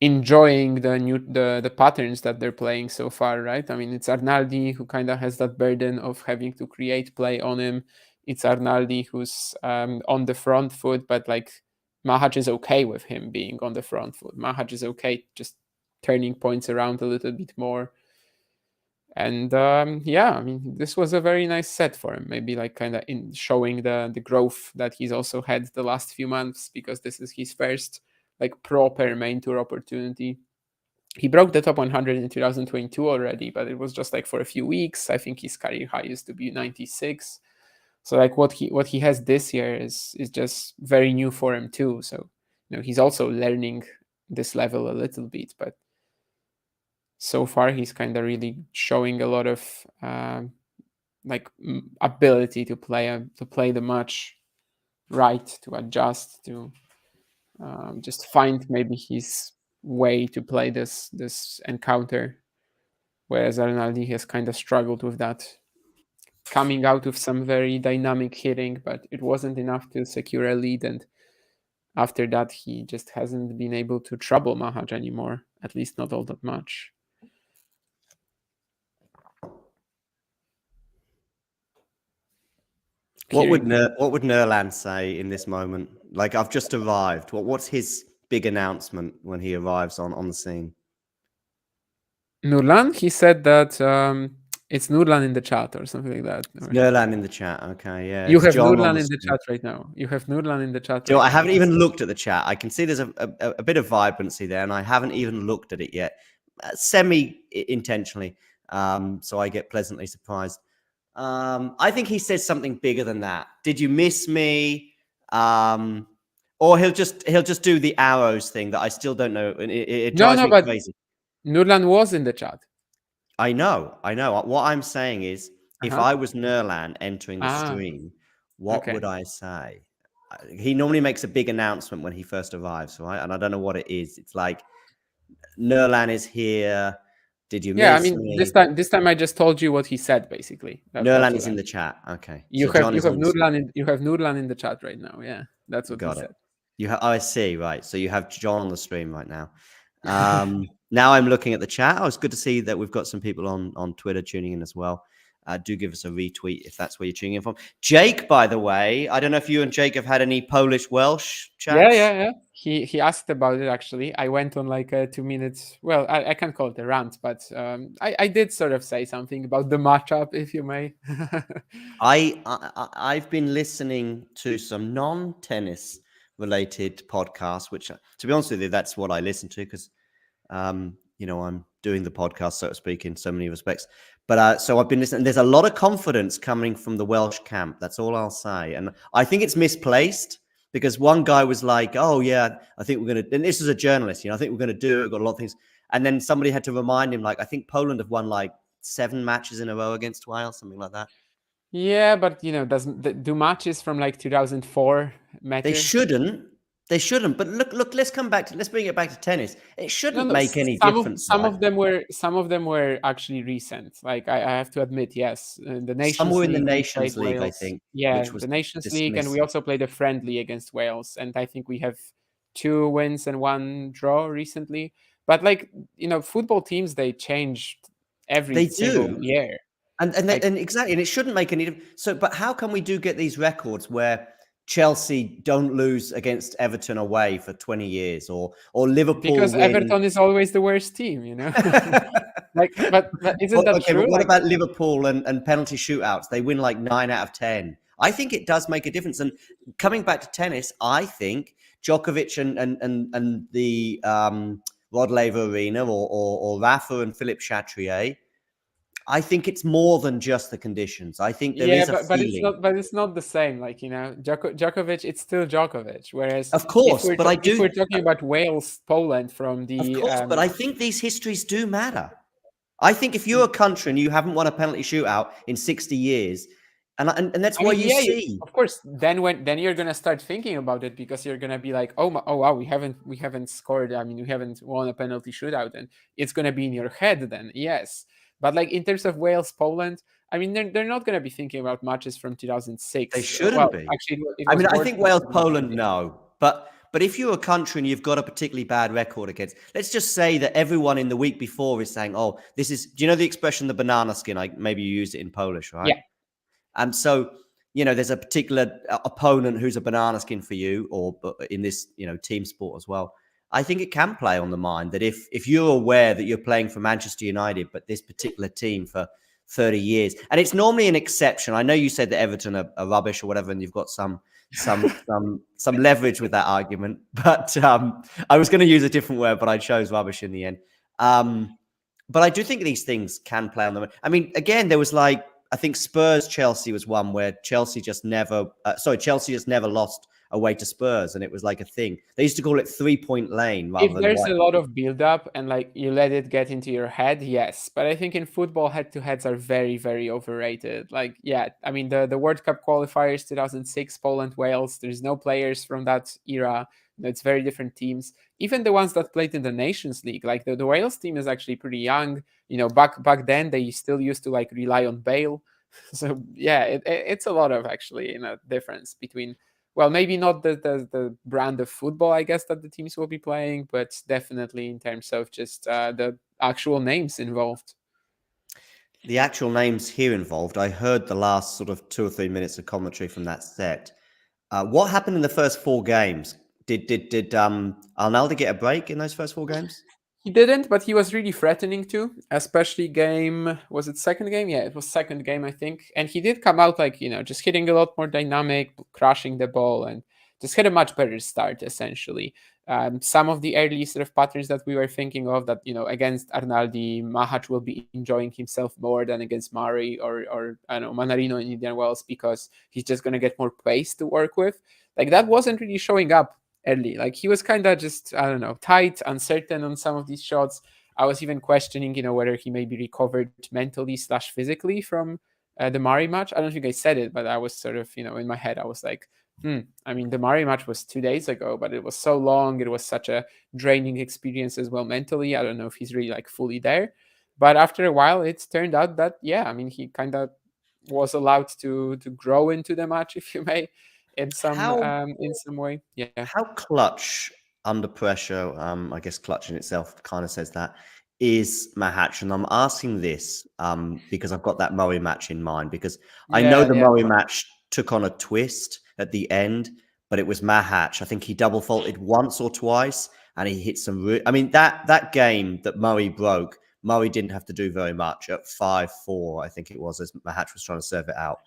Speaker 2: enjoying the patterns that they're playing so far, right? I mean, it's Arnaldi who kind of has that burden of having to create play on him. It's Arnaldi who's on the front foot, but like Machac is okay with him being on the front foot. Machac is okay just turning points around a little bit more. And yeah, I mean, this was a very nice set for him. Maybe like kind of in showing the growth that he's also had the last few months, because this is his first like proper main tour opportunity. he broke the top 100 in 2022 already, but it was just like for a few weeks. I think his career high used to be 96. So like what he has this year is just very new for him too. So he's also learning this level a little bit, but so far he's kind of really showing a lot of ability to play the match right, to adjust, to just find maybe his way to play this encounter, whereas Arnaldi has kind of struggled with that, coming out with some very dynamic hitting, but it wasn't enough to secure a lead, and after that he just hasn't been able to trouble Machac anymore, at least not all that much.
Speaker 1: What would Nerland say in this moment? Like, I've just arrived. What's his big announcement when he arrives on the scene?
Speaker 2: Nurlan, he said that it's Nurlan in the chat or something like that.
Speaker 1: Nerland in the chat. Okay, yeah.
Speaker 2: You have
Speaker 1: John
Speaker 2: Nurlan in the chat right now. You have Nurlan in the chat
Speaker 1: right
Speaker 2: now.
Speaker 1: I haven't even looked at the chat. I can see there's a bit of vibrancy there, and I haven't even looked at it yet, semi-intentionally. So I get pleasantly surprised. I think he says something bigger than that. Did you miss me? Or he'll just do the arrows thing that I still don't know, and it drives me crazy.
Speaker 2: Nurlan was in the chat.
Speaker 1: I know. What I'm saying is, if I was Nerland entering the stream, what would I say? He normally makes a big announcement when he first arrives, right? And I don't know what it is. It's like, Nerland is here. Did you miss me?
Speaker 2: This time I just told you what he said, basically.
Speaker 1: Nerland is in the chat. Okay.
Speaker 2: You have Nurlan in the chat right now. Yeah, that's what he said.
Speaker 1: I see. Right. So you have John on the stream right now. Now I'm looking at the chat. Oh, it's good to see that we've got some people on Twitter tuning in as well. Do give us a retweet if that's where you're tuning in from. Jake, by the way, I don't know if you and Jake have had any Polish-Welsh chats.
Speaker 2: Yeah. He asked about it, actually. I went on like a 2 minutes. Well, I can't call it a rant, but I did sort of say something about the matchup, if you may.
Speaker 1: I've been listening to some non-tennis related podcasts, which, to be honest with you, that's what I listen to because, I'm doing the podcast, so to speak, in so many respects. But so I've been listening. There's a lot of confidence coming from the Welsh camp. That's all I'll say. And I think it's misplaced because one guy was like, oh, yeah, I think we're going to, and this is a journalist, I think we're going to do it. We've got a lot of things. And then somebody had to remind him, like, I think Poland have won like 7 matches in a row against Wales, something like that.
Speaker 2: Yeah, but do matches from like 2004 matter?
Speaker 1: They shouldn't. But look. Let's bring it back to tennis. It shouldn't make any difference.
Speaker 2: Some of them were actually recent. Like I have to admit, yes, the Nations
Speaker 1: some were in
Speaker 2: League,
Speaker 1: the Nations League,
Speaker 2: Wales.
Speaker 1: I think.
Speaker 2: Yeah, the Nations League, and we also played a friendly against Wales, and I think we have 2 wins and 1 draw recently. But football teams, they change every single year.
Speaker 1: And exactly, and it shouldn't make any difference. So, but how can we get these records where Chelsea don't lose against Everton away for 20 years, or Liverpool
Speaker 2: because Everton is always the worst team, but isn't that true?
Speaker 1: But what about Liverpool and penalty shootouts? They win like 9 out of 10. I think it does make a difference. And coming back to tennis, I think Djokovic and the Rod Laver Arena or Rafa and Philippe Chatrier, I think it's more than just the conditions. I think there is a feeling.
Speaker 2: But it's not the same. Djokovic, it's still Djokovic. Whereas,
Speaker 1: of course,
Speaker 2: if we're talking about Wales, Poland from the,
Speaker 1: of course, but I think these histories do matter. I think if you're a country and you haven't won a penalty shootout in 60 years, and that's why you see.
Speaker 2: Of course, then you're gonna start thinking about it because you're gonna be like, oh wow, we haven't scored. I mean, we haven't won a penalty shootout, and it's gonna be in your head then. Yes. But in terms of Wales, Poland, I mean, they're not going to be thinking about matches from 2006.
Speaker 1: They shouldn't be.
Speaker 2: Actually,
Speaker 1: I think Wales, Poland, no. But if you're a country and you've got a particularly bad record against, let's just say that everyone in the week before is saying, oh, this is, do you know the expression, the banana skin? Maybe you use it in Polish, right?
Speaker 2: Yeah.
Speaker 1: And so, there's a particular opponent who's a banana skin for you, or in this, team sport as well. I think it can play on the mind that if you're aware that you're playing for Manchester United, but this particular team for 30 years, and it's normally an exception. I know you said that Everton are rubbish or whatever, and you've got some leverage with that argument. But I was going to use a different word, but I chose rubbish in the end. But I do think these things can play on them. I mean, again, there was like, I think Spurs Chelsea was one where Chelsea just never, Chelsea just never lost away to Spurs, and it was like a thing. They used to call it 3-point lane rather
Speaker 2: If
Speaker 1: than
Speaker 2: there's
Speaker 1: white.
Speaker 2: a lot of build up and like you let it get into your head, yes. But I think in football, head to heads are very, very overrated. Like, yeah, I mean the World Cup qualifiers 2006, Poland, Wales. There's no players from that era. It's very different teams. Even the ones that played in the Nations League, like the Wales team is actually pretty young. Back then they still used to like rely on Bale. So yeah, it's a lot of actually difference between, well, maybe not the brand of football, I guess, that the teams will be playing, but definitely in terms of just the actual names involved.
Speaker 1: The actual names here involved, I heard the last sort of 2 or 3 minutes of commentary from that set. What happened in the first four games? Did Arnaldi get a break in those first four games?
Speaker 2: He didn't, but he was really threatening to, especially game, was it second game? Yeah, it was second game, I think. And he did come out like, just hitting a lot more dynamic, crashing the ball, and just had a much better start, essentially. Some of the early sort of patterns that we were thinking of that, against Arnaldi, Machac will be enjoying himself more than against Mari or I don't know, Manarino in Indian Wells, because he's just going to get more pace to work with. Like that wasn't really showing up early. Like he was kind of just, I don't know, tight, uncertain on some of these shots. I was even questioning, whether he maybe recovered mentally slash physically from the Mari match. I don't think I said it, but I was sort of, in my head, I was like, I mean, the Mari match was 2 days ago, but it was so long. It was such a draining experience as well mentally. I don't know if he's really like fully there. But after a while, it's turned out that, yeah, I mean, he kind of was allowed to grow into the match, if you may,
Speaker 1: How
Speaker 2: in some way. Yeah.
Speaker 1: how clutch under pressure, I guess clutch in itself kind of says that, is Mahatch? And I'm asking this because I've got that Murray match in mind, because I know
Speaker 2: Yeah,
Speaker 1: the
Speaker 2: yeah.
Speaker 1: Murray match took on a twist at the end, but it was Mahatch. I think he double faulted once or twice, and he hit some. I mean, that game that Murray broke, Murray didn't have to do very much at 5-4. I think it was, as Mahatch was trying to serve it out.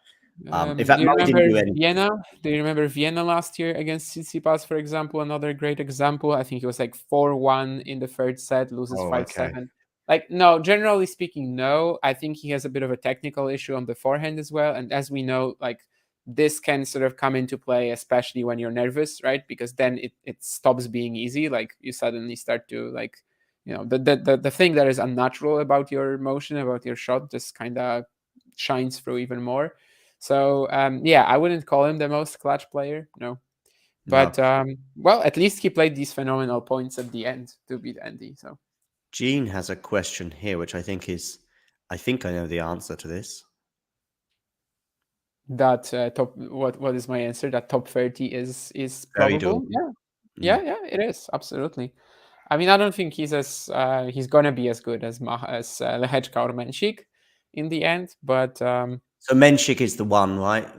Speaker 1: In
Speaker 2: Do
Speaker 1: fact,
Speaker 2: you
Speaker 1: Murray didn't
Speaker 2: remember
Speaker 1: do anything.
Speaker 2: Vienna? Do you remember Vienna last year against Tsitsipas, for example? Another great example. I think it was like 4-1 in the third set, loses
Speaker 1: Oh, okay.
Speaker 2: 5-7. Like, no, generally speaking, no. I think he has a bit of a technical issue on the forehand as well. And as we know, like, this can sort of come into play, especially when you're nervous, right? Because then it stops being easy. Like, you suddenly start to, like, the thing that is unnatural about your motion, about your shot, just kind of shines through even more. So yeah, I wouldn't call him the most clutch player, no.
Speaker 1: No.
Speaker 2: But well, at least he played these phenomenal points at the end to beat Andy. So
Speaker 1: Gene has a question here, which I think I know the answer to this.
Speaker 2: that what is my answer? That top 30 is
Speaker 1: Very
Speaker 2: probable.
Speaker 1: doable.
Speaker 2: Yeah,
Speaker 1: Mm.
Speaker 2: it is absolutely. I mean, I don't think he's gonna be as good as Lehečka or Menchik in the end, but
Speaker 1: So Menchik is the one, right? Is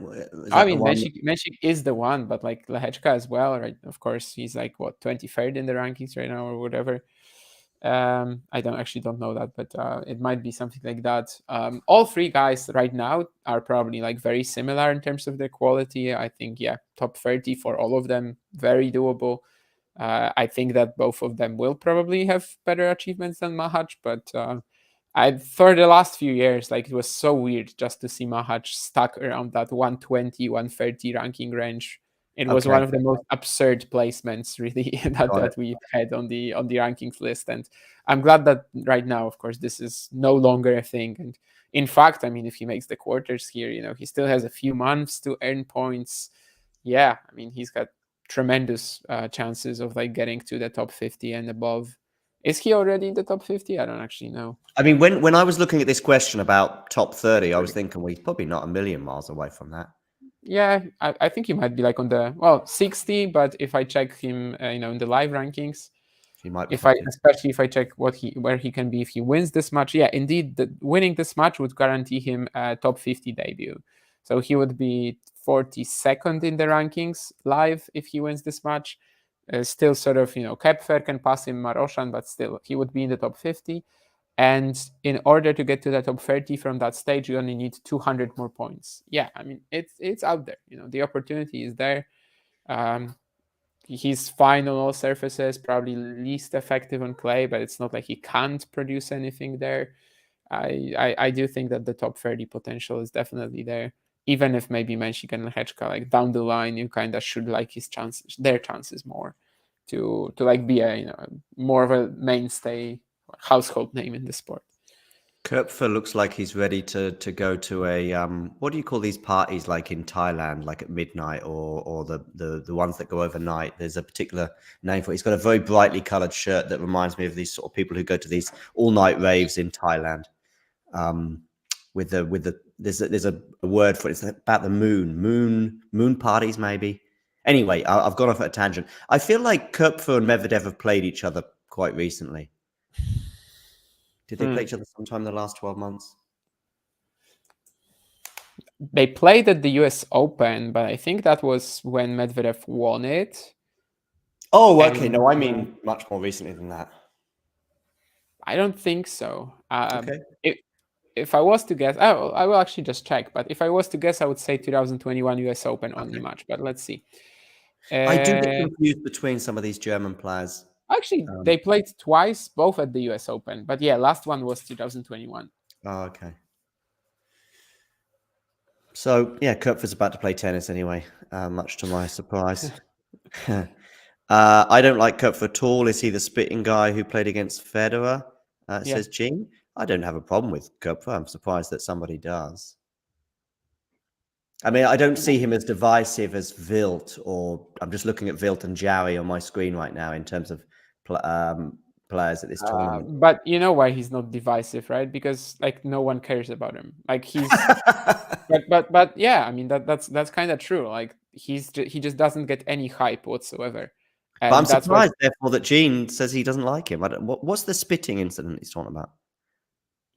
Speaker 2: I
Speaker 1: that the
Speaker 2: mean,
Speaker 1: one?
Speaker 2: Menchik is the one, but like Lehečka as well, right? Of course, he's like what 23rd in the rankings right now or whatever. I don't know that, but it might be something like that. All three guys right now are probably like very similar in terms of their quality. I think, yeah, top 30 for all of them, very doable. I think that both of them will probably have better achievements than Mahac, but for the last few years, like it was so weird just to see Mahac stuck around that 120, 130 ranking range. It was
Speaker 1: Okay,
Speaker 2: one of the most absurd placements, really,
Speaker 1: got it.
Speaker 2: that we've had on the rankings list. And I'm glad that right now, of course, this is no longer a thing. And in fact, I mean, if he makes the quarters here, he still has a few months to earn points. Yeah, I mean, he's got tremendous chances of like getting to the top 50 and above. Is he already in the top 50? I don't actually know.
Speaker 1: I mean, when I was looking at this question about top 30, I was thinking, well, he's probably not a million miles away from that.
Speaker 2: Yeah, I think he might be like on the 60, but if I check him, in the live rankings,
Speaker 1: He might be top 50.
Speaker 2: especially if I check where he can be if he wins this match, yeah, indeed, winning this match would guarantee him a top 50 debut. So he would be 42nd in the rankings live if he wins this match. Still sort of, Kepfer can pass him, Maroshan, but still he would be in the top 50. And in order to get to the top 30 from that stage, you only need 200 more points. Yeah, I mean, it's out there. The opportunity is there. Um, he's fine on all surfaces, probably least effective on clay, but it's not like he can't produce anything there. I do think that the top 30 potential is definitely there. Even if maybe Machac and Hečka, like down the line, you kind of should like their chances more to like be a more of a mainstay household name in the sport.
Speaker 1: Köpfer looks like he's ready to go to a what do you call these parties like in Thailand, like at midnight, or the ones that go overnight? There's a particular name for it. He's got a very brightly coloured shirt that reminds me of these sort of people who go to these all night raves in Thailand. With the there's a word for it. It's about the moon parties maybe. Anyway, I've gone off at a tangent. I feel like Köpfer and Medvedev have played each other quite recently. Did they play each other sometime in the last 12 months?
Speaker 2: They played at the US Open, but I think that was when Medvedev won it.
Speaker 1: Oh, okay. No, I mean much more recently than that.
Speaker 2: I don't think so.
Speaker 1: Okay.
Speaker 2: If I was to guess, I will actually just check. But if I was to guess, I would say 2021 US Open only match. But let's see.
Speaker 1: I do get confused between some of these German players.
Speaker 2: Actually, they played twice, both at the US Open. But yeah, last one was 2021.
Speaker 1: Oh, okay. So yeah, Köpfer's about to play tennis anyway, much to my surprise. I don't like Köpfer at all. Is he the spitting guy who played against Federer? Says Gene. I don't have a problem with Köpfer. I'm surprised that somebody does. I mean, I don't see him as divisive as Wilt, or I'm just looking at Wilt and Jarry on my screen right now in terms of players at this tournament.
Speaker 2: But you know why he's not divisive, right? Because like no one cares about him. Like he's, but yeah, I mean that's kind of true. Like he just doesn't get any hype whatsoever. And
Speaker 1: but I'm surprised, therefore, that Gene says he doesn't like him. what's the spitting incident he's talking about?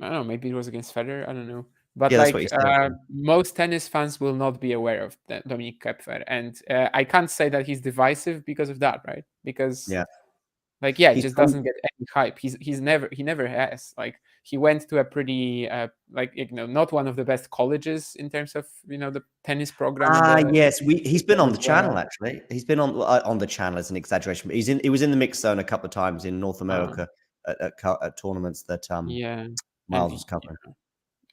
Speaker 2: I don't know. Maybe it was against Federer. I don't know. But
Speaker 1: yeah,
Speaker 2: like most tennis fans will not be aware of Dominik Köpfer, and I can't say that he's divisive because of that, right? Because he just doesn't get any hype. He never has. Like he went to a pretty not one of the best colleges in terms of the tennis program.
Speaker 1: Yes, he's been on the channel actually. He's been on the channel as an exaggeration, but he was in the mix zone a couple of times in North America at tournaments that Miles was covering.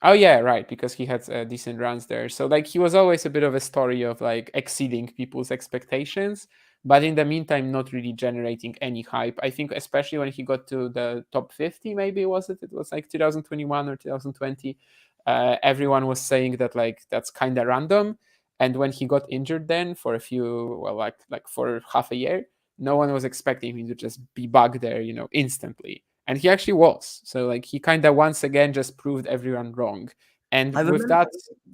Speaker 2: Oh yeah, right, because he had decent runs there. So like he was always a bit of a story of like exceeding people's expectations, but in the meantime not really generating any hype. I think especially when he got to the top 50, maybe it was like 2021 or 2020, everyone was saying that like that's kind of random. And when he got injured then for a few, like for half a year, no one was expecting him to just be back there, instantly. And he actually was. So like he kind of once again just proved everyone wrong. And with that,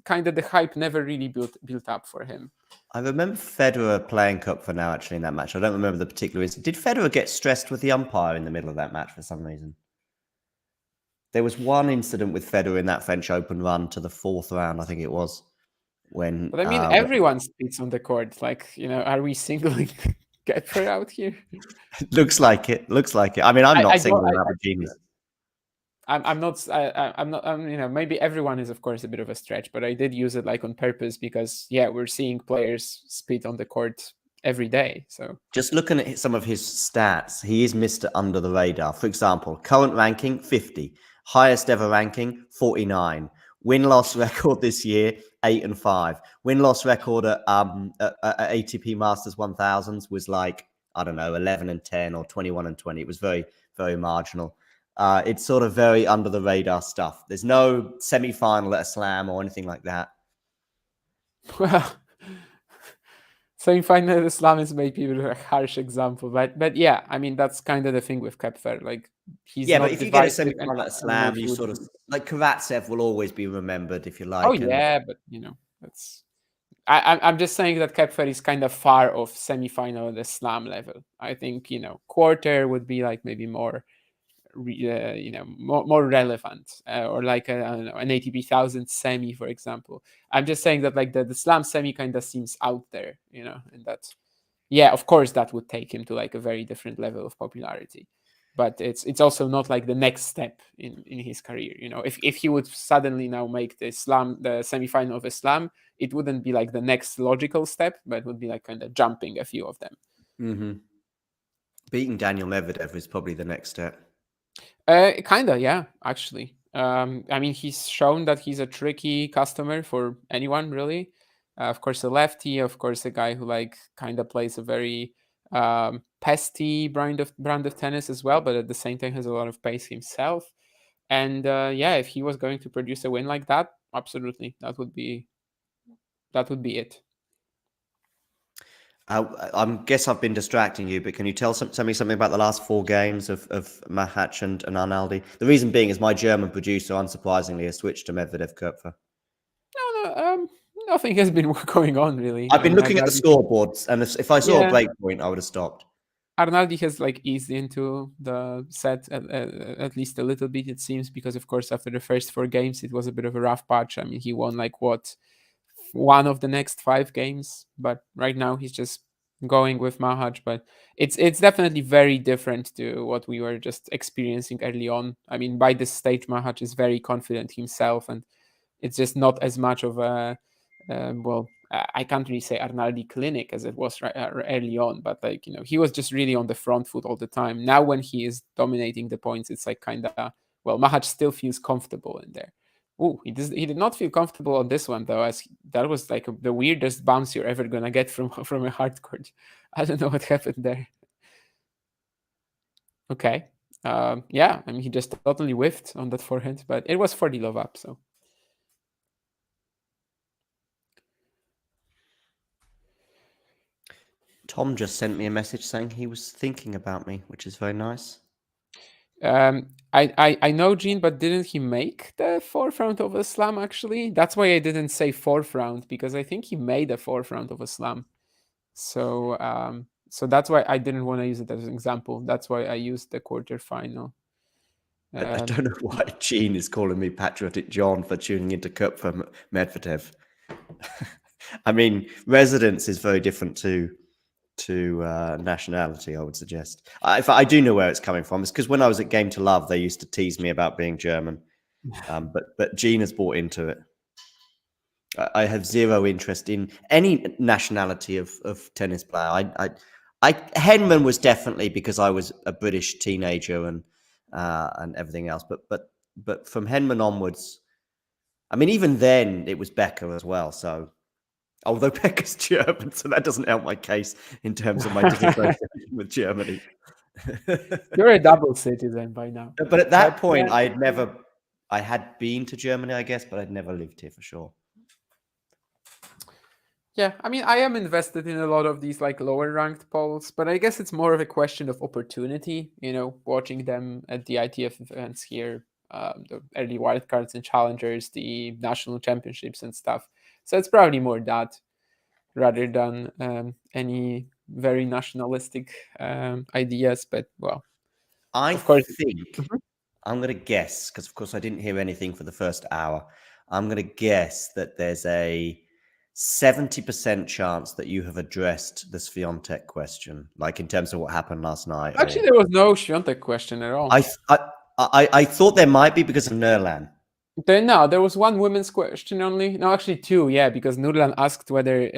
Speaker 2: kind of the hype never really built up for him.
Speaker 1: I remember Federer playing Köpfer now actually in that match. I don't remember the particular incident. Did Federer get stressed with the umpire in the middle of that match for some reason? There was one incident with Federer in that French Open run to the fourth round, I think it was. When
Speaker 2: but I mean, everyone spits on the court. Like, are we singling Köpfer out here?
Speaker 1: Looks like it. I mean, I'm not singling out a genius.
Speaker 2: I'm not. Maybe everyone is, of course, a bit of a stretch, but I did use it like on purpose because, we're seeing players spit on the court every day. So
Speaker 1: just looking at some of his stats, he is Mr. Under the Radar. For example, current ranking 50, highest ever ranking 49, win-loss record this year 8-5. Win-loss record at ATP Masters 1000s was like, I don't know, 11-10 or 21-20. It was very, very marginal. It's sort of very under the radar stuff. There's no semi-final at a slam or anything like that.
Speaker 2: Well, semi-final at a slam is maybe a harsh example, but yeah, I mean that's kind of the thing with Köpfer. Like he's
Speaker 1: but if you get a semi-final at a slam, you sort of like Karatsev will always be remembered if you like.
Speaker 2: Oh yeah, but that's. I'm just saying that Köpfer is kind of far off semi-final at the slam level. I think quarter would be like maybe more. More relevant, or like an ATP 1000 semi, for example. I'm just saying that like the slam semi kind of seems out there, and that, of course, that would take him to like a very different level of popularity. But it's also not like the next step in his career. If he would suddenly now make the semi-final of a slam, it wouldn't be like the next logical step, but it would be like kind of jumping a few of them.
Speaker 1: Beating Daniel Medvedev is probably the next step.
Speaker 2: Kinda, yeah, actually. I mean, he's shown that he's a tricky customer for anyone, really. Of course, a lefty. Of course, a guy who like kind of plays a very pesty brand of tennis as well, but at the same time has a lot of pace himself. And yeah, if he was going to produce a win like that, absolutely, that would be it.
Speaker 1: I guess I've been distracting you, but can you tell me something about the last 4 games of Machac and Arnaldi? The reason being is my German producer, unsurprisingly, has switched to Medvedev Köpfer.
Speaker 2: No, nothing has been going on really.
Speaker 1: I've
Speaker 2: I
Speaker 1: been
Speaker 2: mean,
Speaker 1: looking at the scoreboards, and if I saw a
Speaker 2: yeah,
Speaker 1: break point, I would have stopped.
Speaker 2: Arnaldi has like eased into the set at least a little bit, it seems, because of course after the first 4 games it was a bit of a rough patch. I mean, he won like one of the next 5 games, but right now he's just going with Machac. But it's definitely very different to what we were just experiencing early on. I mean, by this stage Machac is very confident himself, and it's just not as much of a well, I can't really say Arnaldi clinic as it was early on, but like, he was just really on the front foot all the time. Now when he is dominating the points, it's like kind of, well, Machac still feels comfortable in there. Oh, he did not feel comfortable on this one though, as that was like the weirdest bounce you're ever gonna get from a hard court. I don't know what happened there. Okay. Yeah, I mean, he just totally whiffed on that forehand, but it was 40 love up, so.
Speaker 1: Tom just sent me a message saying he was thinking about me, which is very nice.
Speaker 2: I know Gene, but didn't he make the fourth round of a slam actually? That's why I didn't say fourth round, because I think he made the fourth round of a slam. So that's why I didn't want to use it as an example. That's why I used the quarterfinal.
Speaker 1: I don't know why Gene is calling me Patriotic John for tuning into Cup for Medvedev. I mean, residence is very different to nationality, I would suggest. I do know where it's coming from. It's because when I was at Game to Love, they used to tease me about being German. But Gene has bought into it. I have zero interest in any nationality of tennis player. Henman was definitely because I was a British teenager and everything else. But from Henman onwards, I mean, even then it was Becker as well. So, although Becker's German, so that doesn't help my case in terms of my disassociation with Germany.
Speaker 2: You're a double citizen by now.
Speaker 1: But at that point, I had been to Germany, I guess, but I'd never lived here for sure.
Speaker 2: Yeah, I mean, I am invested in a lot of these like lower ranked polls, but I guess it's more of a question of opportunity, watching them at the ITF events here, the early wildcards and challengers, the national championships and stuff. So it's probably more that rather than any very nationalistic ideas. But well,
Speaker 1: I
Speaker 2: of course.
Speaker 1: think I'm going to guess, because of course I didn't hear anything for the first hour. I'm going to guess that there's a 70% chance that you have addressed the Swiatek question, like in terms of what happened last night.
Speaker 2: Actually, there was no Swiatek question at all.
Speaker 1: I thought there might be because of Nurlan.
Speaker 2: No, there was one women's question only. No, actually two, yeah, because Nurlan asked whether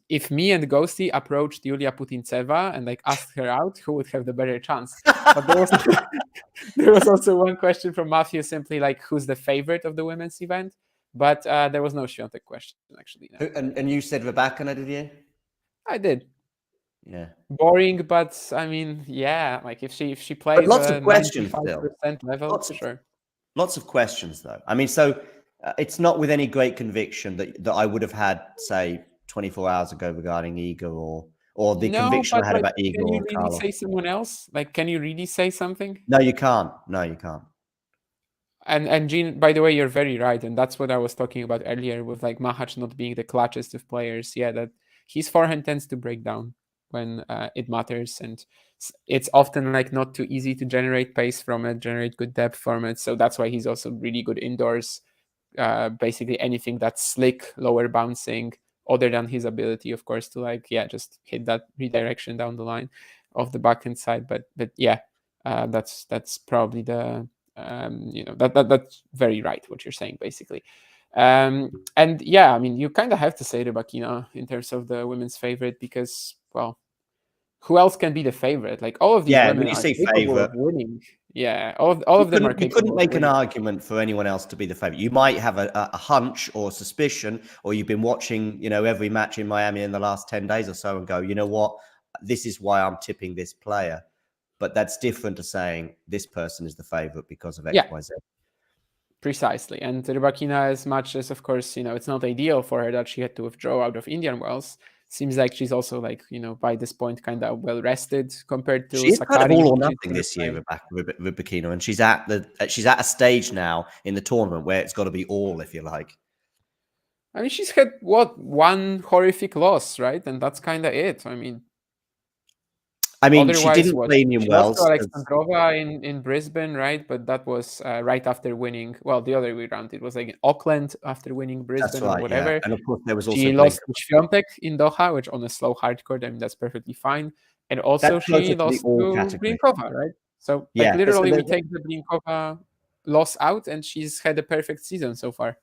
Speaker 2: if me and Ghosty approached Yulia Putintseva and like asked her out, who would have the better chance. But there was also one question from Matthew, simply like who's the favorite of the women's event. But there was no Swiatek question actually. No.
Speaker 1: And you said Rebecca, did you?
Speaker 2: I did.
Speaker 1: Yeah.
Speaker 2: Boring, but I mean, yeah, like if she plays
Speaker 1: but lots of questions
Speaker 2: 95% level, sure.
Speaker 1: Lots of questions, though. I mean, so it's not with any great conviction that I would have had, say, 24 hours ago regarding Igor or the conviction I had about Igor.
Speaker 2: Can you really say someone else? Like, can you really say something?
Speaker 1: No, you can't. No, you can't.
Speaker 2: And Gene, by the way, you're very right, and that's what I was talking about earlier with like Machac not being the clutchest of players. Yeah, that his forehand tends to break down when it matters, and it's often like not too easy to generate pace from it, generate good depth from it. So that's why he's also really good indoors. Basically anything that's slick, lower bouncing, other than his ability, of course, to like just hit that redirection down the line of the backhand side. But yeah, that's probably the that's very right what you're saying basically. And yeah, I mean, you kind of have to say Rybakina in terms of the women's favorite because, well, who else can be the favorite? Like all of these
Speaker 1: Yeah,
Speaker 2: women
Speaker 1: when you
Speaker 2: are
Speaker 1: say
Speaker 2: capable
Speaker 1: favorite,
Speaker 2: of winning. Yeah, all of them are
Speaker 1: you couldn't
Speaker 2: capable of
Speaker 1: make an
Speaker 2: winning.
Speaker 1: argument for anyone else to be the favorite. You might have a hunch or a suspicion, or you've been watching, every match in Miami in the last 10 days or so and go, you know what, this is why I'm tipping this player. But that's different to saying this person is the favorite because of X,
Speaker 2: Yeah,
Speaker 1: Y, Z.
Speaker 2: precisely. And Rybakina, as much as, of course, it's not ideal for her that she had to withdraw out of Indian Wells, seems like she's also like, by this point, kind of well rested compared to
Speaker 1: She's kind of
Speaker 2: Sakari,
Speaker 1: all
Speaker 2: who
Speaker 1: or
Speaker 2: she's
Speaker 1: nothing
Speaker 2: gonna
Speaker 1: this
Speaker 2: play.
Speaker 1: year, Rybakina, and she's at a stage now in the tournament where it's got to be all, if you like.
Speaker 2: I mean, she's had one horrific loss, right? And that's kind of it. I mean,
Speaker 1: She
Speaker 2: otherwise,
Speaker 1: didn't
Speaker 2: what
Speaker 1: play Indian
Speaker 2: she lost to
Speaker 1: Wells.
Speaker 2: Alexandrova in Brisbane, right? But that was right after winning. Well, the other way around, it was like in Auckland after winning
Speaker 1: That's
Speaker 2: Brisbane or
Speaker 1: right, yeah.
Speaker 2: whatever.
Speaker 1: And of course, there was also
Speaker 2: She
Speaker 1: Blake.
Speaker 2: lost to Świątek in Doha, which on a slow hard court, I mean, that's perfectly fine. And also,
Speaker 1: That's closer
Speaker 2: she
Speaker 1: to the
Speaker 2: lost
Speaker 1: all
Speaker 2: to
Speaker 1: category.
Speaker 2: Blinkova, right? So, like,
Speaker 1: Yeah.
Speaker 2: literally, we take the Blinkova loss out, and she's had a perfect season so far.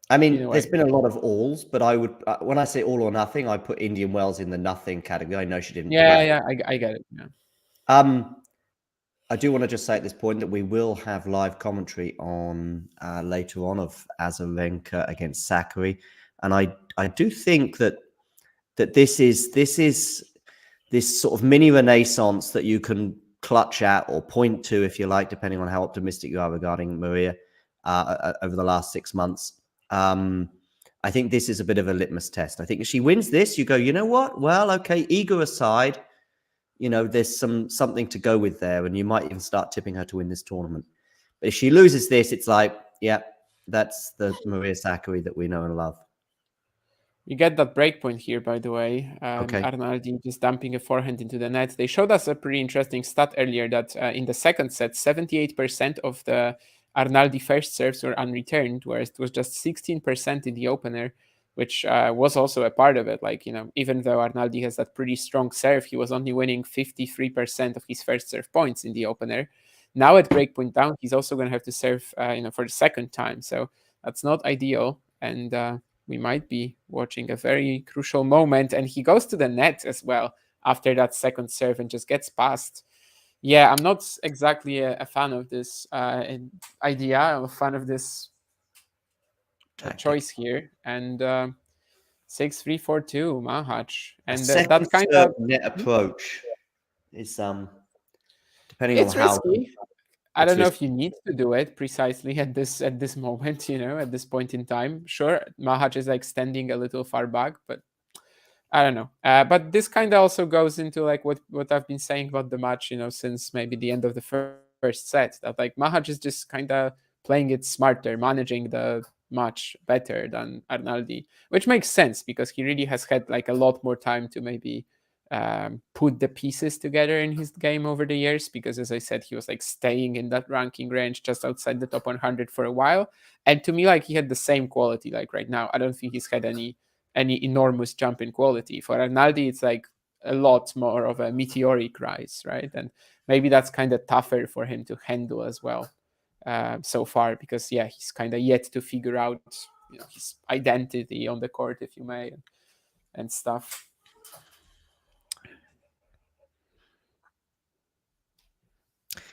Speaker 1: I
Speaker 2: In
Speaker 1: mean,
Speaker 2: a way.
Speaker 1: there's been a lot of alls, but I would, when I say all or nothing, I put Indian Wells in the nothing category. I know she didn't play.
Speaker 2: Yeah, I get it. Yeah.
Speaker 1: I do want to just say at this point that we will have live commentary on later on of Azarenka against Sakari, and I do think that this is this sort of mini renaissance that you can clutch at or point to, if you like, depending on how optimistic you are regarding Maria over the last 6 months. I think this is a bit of a litmus test. I think if she wins this, you go, you know what? Well, okay, ego aside, there's something to go with there, and you might even start tipping her to win this tournament. But if she loses this, it's like, yeah, that's the Maria Sakkari that we know and love.
Speaker 2: You get that break point here, by the way.
Speaker 1: Okay.
Speaker 2: Arnaldi just dumping a forehand into the net. They showed us a pretty interesting stat earlier that in the second set, 78% of the Arnaldi first serves were unreturned, whereas it was just 16% in the opener, which was also a part of it. Like, even though Arnaldi has that pretty strong serve, he was only winning 53% of his first serve points in the opener. Now at breakpoint down, he's also going to have to serve, for the second time. So that's not ideal. And we might be watching a very crucial moment. And he goes to the net as well after that second serve and just gets past. Yeah, I'm not exactly a fan of this idea. I'm a fan of this choice here. And 6-3-4-2 Machac. And that kind of
Speaker 1: net approach is depending on
Speaker 2: it's
Speaker 1: how
Speaker 2: risky. I
Speaker 1: it's
Speaker 2: don't know
Speaker 1: risky.
Speaker 2: if you need to do it precisely at this moment, at this point in time. Sure, Machac is like standing a little far back, but I don't know. But this kind of also goes into like what I've been saying about the match, since maybe the end of the first set. That like Machac is just kind of playing it smarter, managing the match better than Arnaldi, which makes sense because he really has had like a lot more time to maybe put the pieces together in his game over the years. Because as I said, he was like staying in that ranking range just outside the top 100 for a while, and to me, like he had the same quality. Like right now, I don't think he's had any enormous jump in quality. For Arnaldi, it's like a lot more of a meteoric rise, right? And maybe that's kind of tougher for him to handle as well so far, because he's kind of yet to figure out his identity on the court, if you may, and stuff.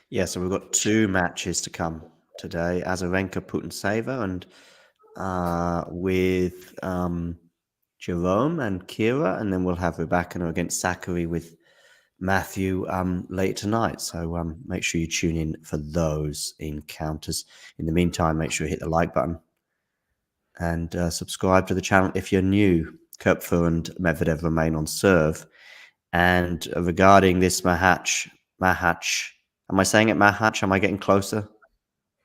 Speaker 1: Yeah, so we've got 2 matches to come today: Azarenka Putintseva, and with Jerome and Kira, and then we'll have Rebecca against Sakari with Matthew later tonight. So make sure you tune in for those encounters. In the meantime, make sure you hit the like button and subscribe to the channel if you're new. Köpfer and Medvedev remain on serve. And regarding this Machac, am I saying it Machac? Am I getting closer?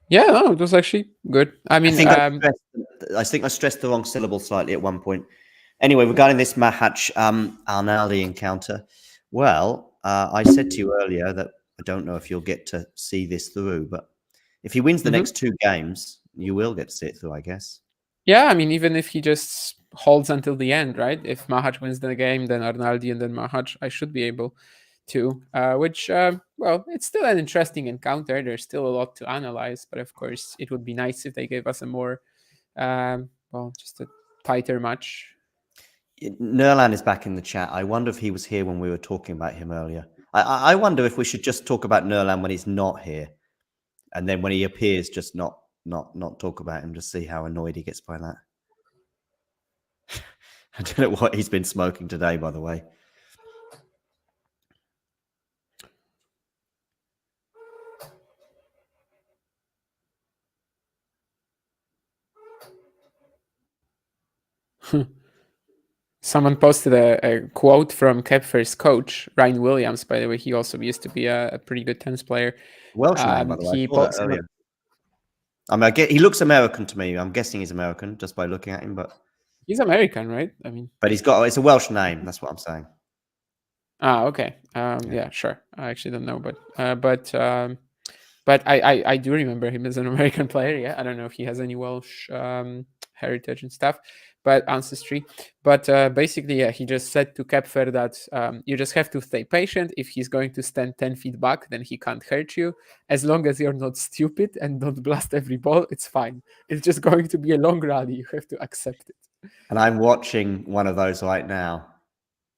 Speaker 2: Yeah, no, it was actually good. I mean,
Speaker 1: I think I stressed the wrong syllable slightly at one point. Anyway, regarding this Machac Arnaldi encounter, well, I said to you earlier that I don't know if you'll get to see this through, but if he wins the next 2 games, you will get to see it through, I guess.
Speaker 2: Yeah, I mean, even if he just holds until the end, right? If Machac wins the game, then Arnaldi and then Machac, I should be able to. Which, well, it's still an interesting encounter. There's still a lot to analyze, but of course, it would be nice if they gave us a more, well, just a tighter match.
Speaker 1: Nerlan is back in the chat. I wonder if he was here when we were talking about him earlier. I wonder if we should just talk about Nerlan when he's not here, and then when he appears, just not talk about him. Just see how annoyed he gets by that. I don't know what he's been smoking today, by the way.
Speaker 2: Someone posted a quote from Kepfer's coach, Ryan Williams. By the way, he also used to be a pretty good tennis player.
Speaker 1: Welsh name, by the way.
Speaker 2: He
Speaker 1: I saw that
Speaker 2: posted,
Speaker 1: earlier. I mean, he looks American to me. I'm guessing he's American just by looking at him, but
Speaker 2: he's American, right? I mean,
Speaker 1: but it's a Welsh name. That's what I'm saying.
Speaker 2: Okay. Yeah, sure. I actually don't know, but I do remember him as an American player. Yeah, I don't know if he has any Welsh heritage and stuff, but ancestry. But basically, yeah, he just said to Kepfer that you just have to stay patient. If he's going to stand 10 feet back, then he can't hurt you. As long as you're not stupid and don't blast every ball, it's fine. It's just going to be a long rally. You have to accept it.
Speaker 1: And I'm watching one of those right now.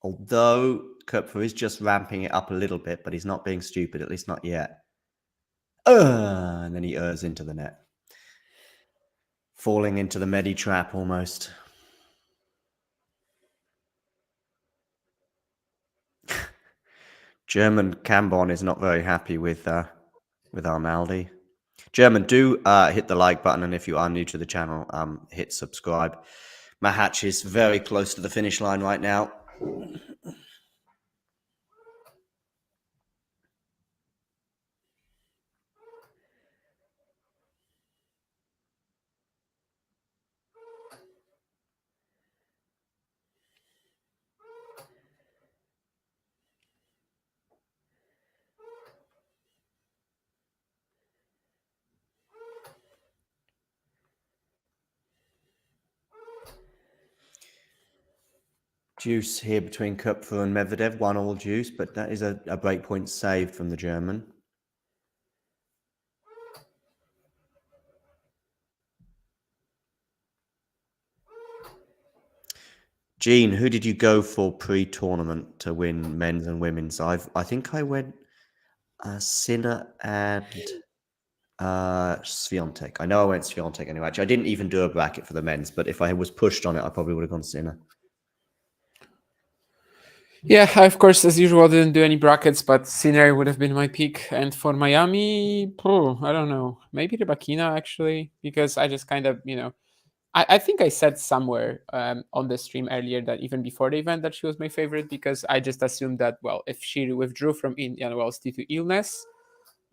Speaker 1: Although Kupfer is just ramping it up a little bit, but he's not being stupid, at least not yet. And then he errs into the net. Falling into the Medi trap almost. German Cambon is not very happy with Arnaldi. German, do hit the like button, and if you are new to the channel, hit subscribe. Machac is very close to the finish line right now. Juice here between Kupfer and Medvedev, 1-1 juice, but that is a breakpoint saved from the German. Gene, who did you go for pre-tournament to win men's and women's? I think I went Sinner and Swiatek. I know I went Swiatek anyway. Actually, I didn't even do a bracket for the men's, but if I was pushed on it, I probably would have gone Sinner.
Speaker 2: Yeah, I, of course, as usual, didn't do any brackets, but Sinner would have been my pick. And for Miami, I don't know. Maybe Rybakina, actually, because I just kind of, I think I said somewhere on the stream earlier that even before the event that she was my favorite, because I just assumed that, well, if she withdrew from Indian Wells due to illness,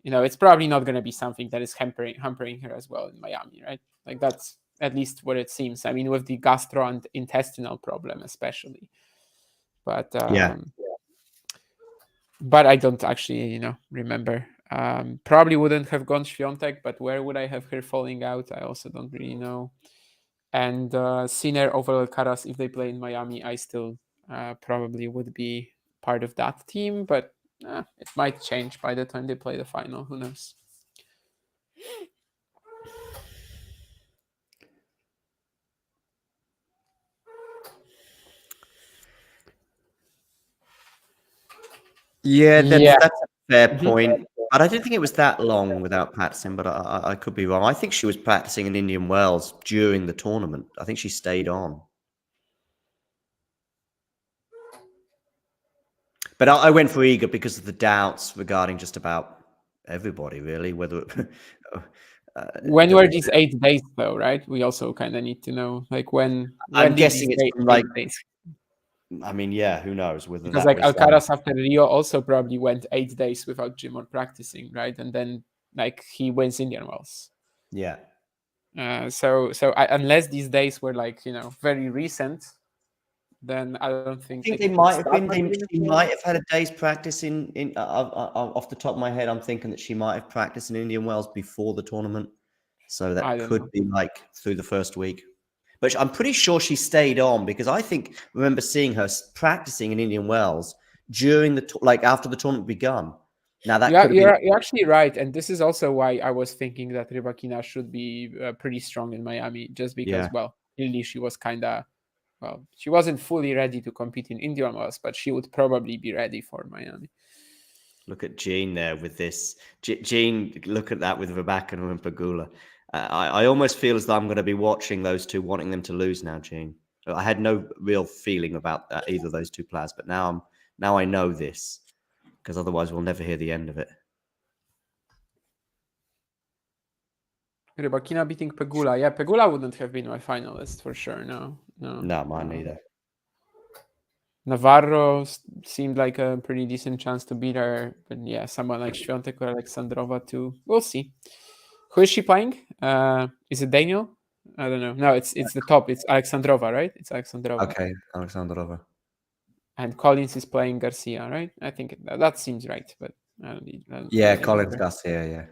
Speaker 2: it's probably not going to be something that is hampering her as well in Miami, right? Like that's at least what it seems. I mean, with the gastrointestinal problem, especially. But
Speaker 1: yeah.
Speaker 2: But I don't actually, remember. Probably wouldn't have gone Świątek, but where would I have her falling out? I also don't really know. And Sinner over Alcaraz, if they play in Miami, I still probably would be part of that team, but it might change by the time they play the final. Who knows?
Speaker 1: Yeah, that's a fair point. But I didn't think it was that long without practicing, but I could be wrong. I think she was practicing in Indian Wells during the tournament. I think she stayed on. But I went for Iga because of the doubts regarding just about everybody, really, whether
Speaker 2: when were these 8 days, though, right? We also kind of need to know, like, when
Speaker 1: I'm guessing it's from, like,
Speaker 2: 8 days.
Speaker 1: I mean, yeah, who knows? Whether
Speaker 2: Because
Speaker 1: that
Speaker 2: like Alcaraz after Rio also probably went 8 days without gym or practicing, right? And then like he wins Indian Wells.
Speaker 1: Yeah.
Speaker 2: So unless these days were like very recent, then I don't think.
Speaker 1: I think they might have been. She might have had a day's practice in off the top of my head. I'm thinking that she might have practiced in Indian Wells before the tournament, so that could be like through the first week. But I'm pretty sure she stayed on because I remember seeing her practicing in Indian Wells during after the tournament begun. Now that
Speaker 2: you're actually right, and this is also why I was thinking that Rybakina should be pretty strong in Miami, just because clearly she was kind of well, she wasn't fully ready to compete in Indian Wells, but she would probably be ready for Miami.
Speaker 1: Look at Jean there with this. Jean, look at that with Rebecca and Pagula. I almost feel as though I'm going to be watching those two, wanting them to lose now, Jean. I had no real feeling about either of those two players, but now I know this, because otherwise we'll never hear the end of it.
Speaker 2: Rybakina beating Pegula. Yeah, Pegula wouldn't have been my finalist for sure. No.
Speaker 1: Mine neither.
Speaker 2: Navarro seemed like a pretty decent chance to beat her, but yeah, someone like Świątek or Alexandrova too. We'll see. Who is she playing? Is it Daniel? I don't know. No, it's the top. It's Alexandrova, right? It's Alexandrova.
Speaker 1: Okay, Alexandrova.
Speaker 2: And Collins is playing Garcia, right? I think that seems right, but I don't need.
Speaker 1: Collins Garcia.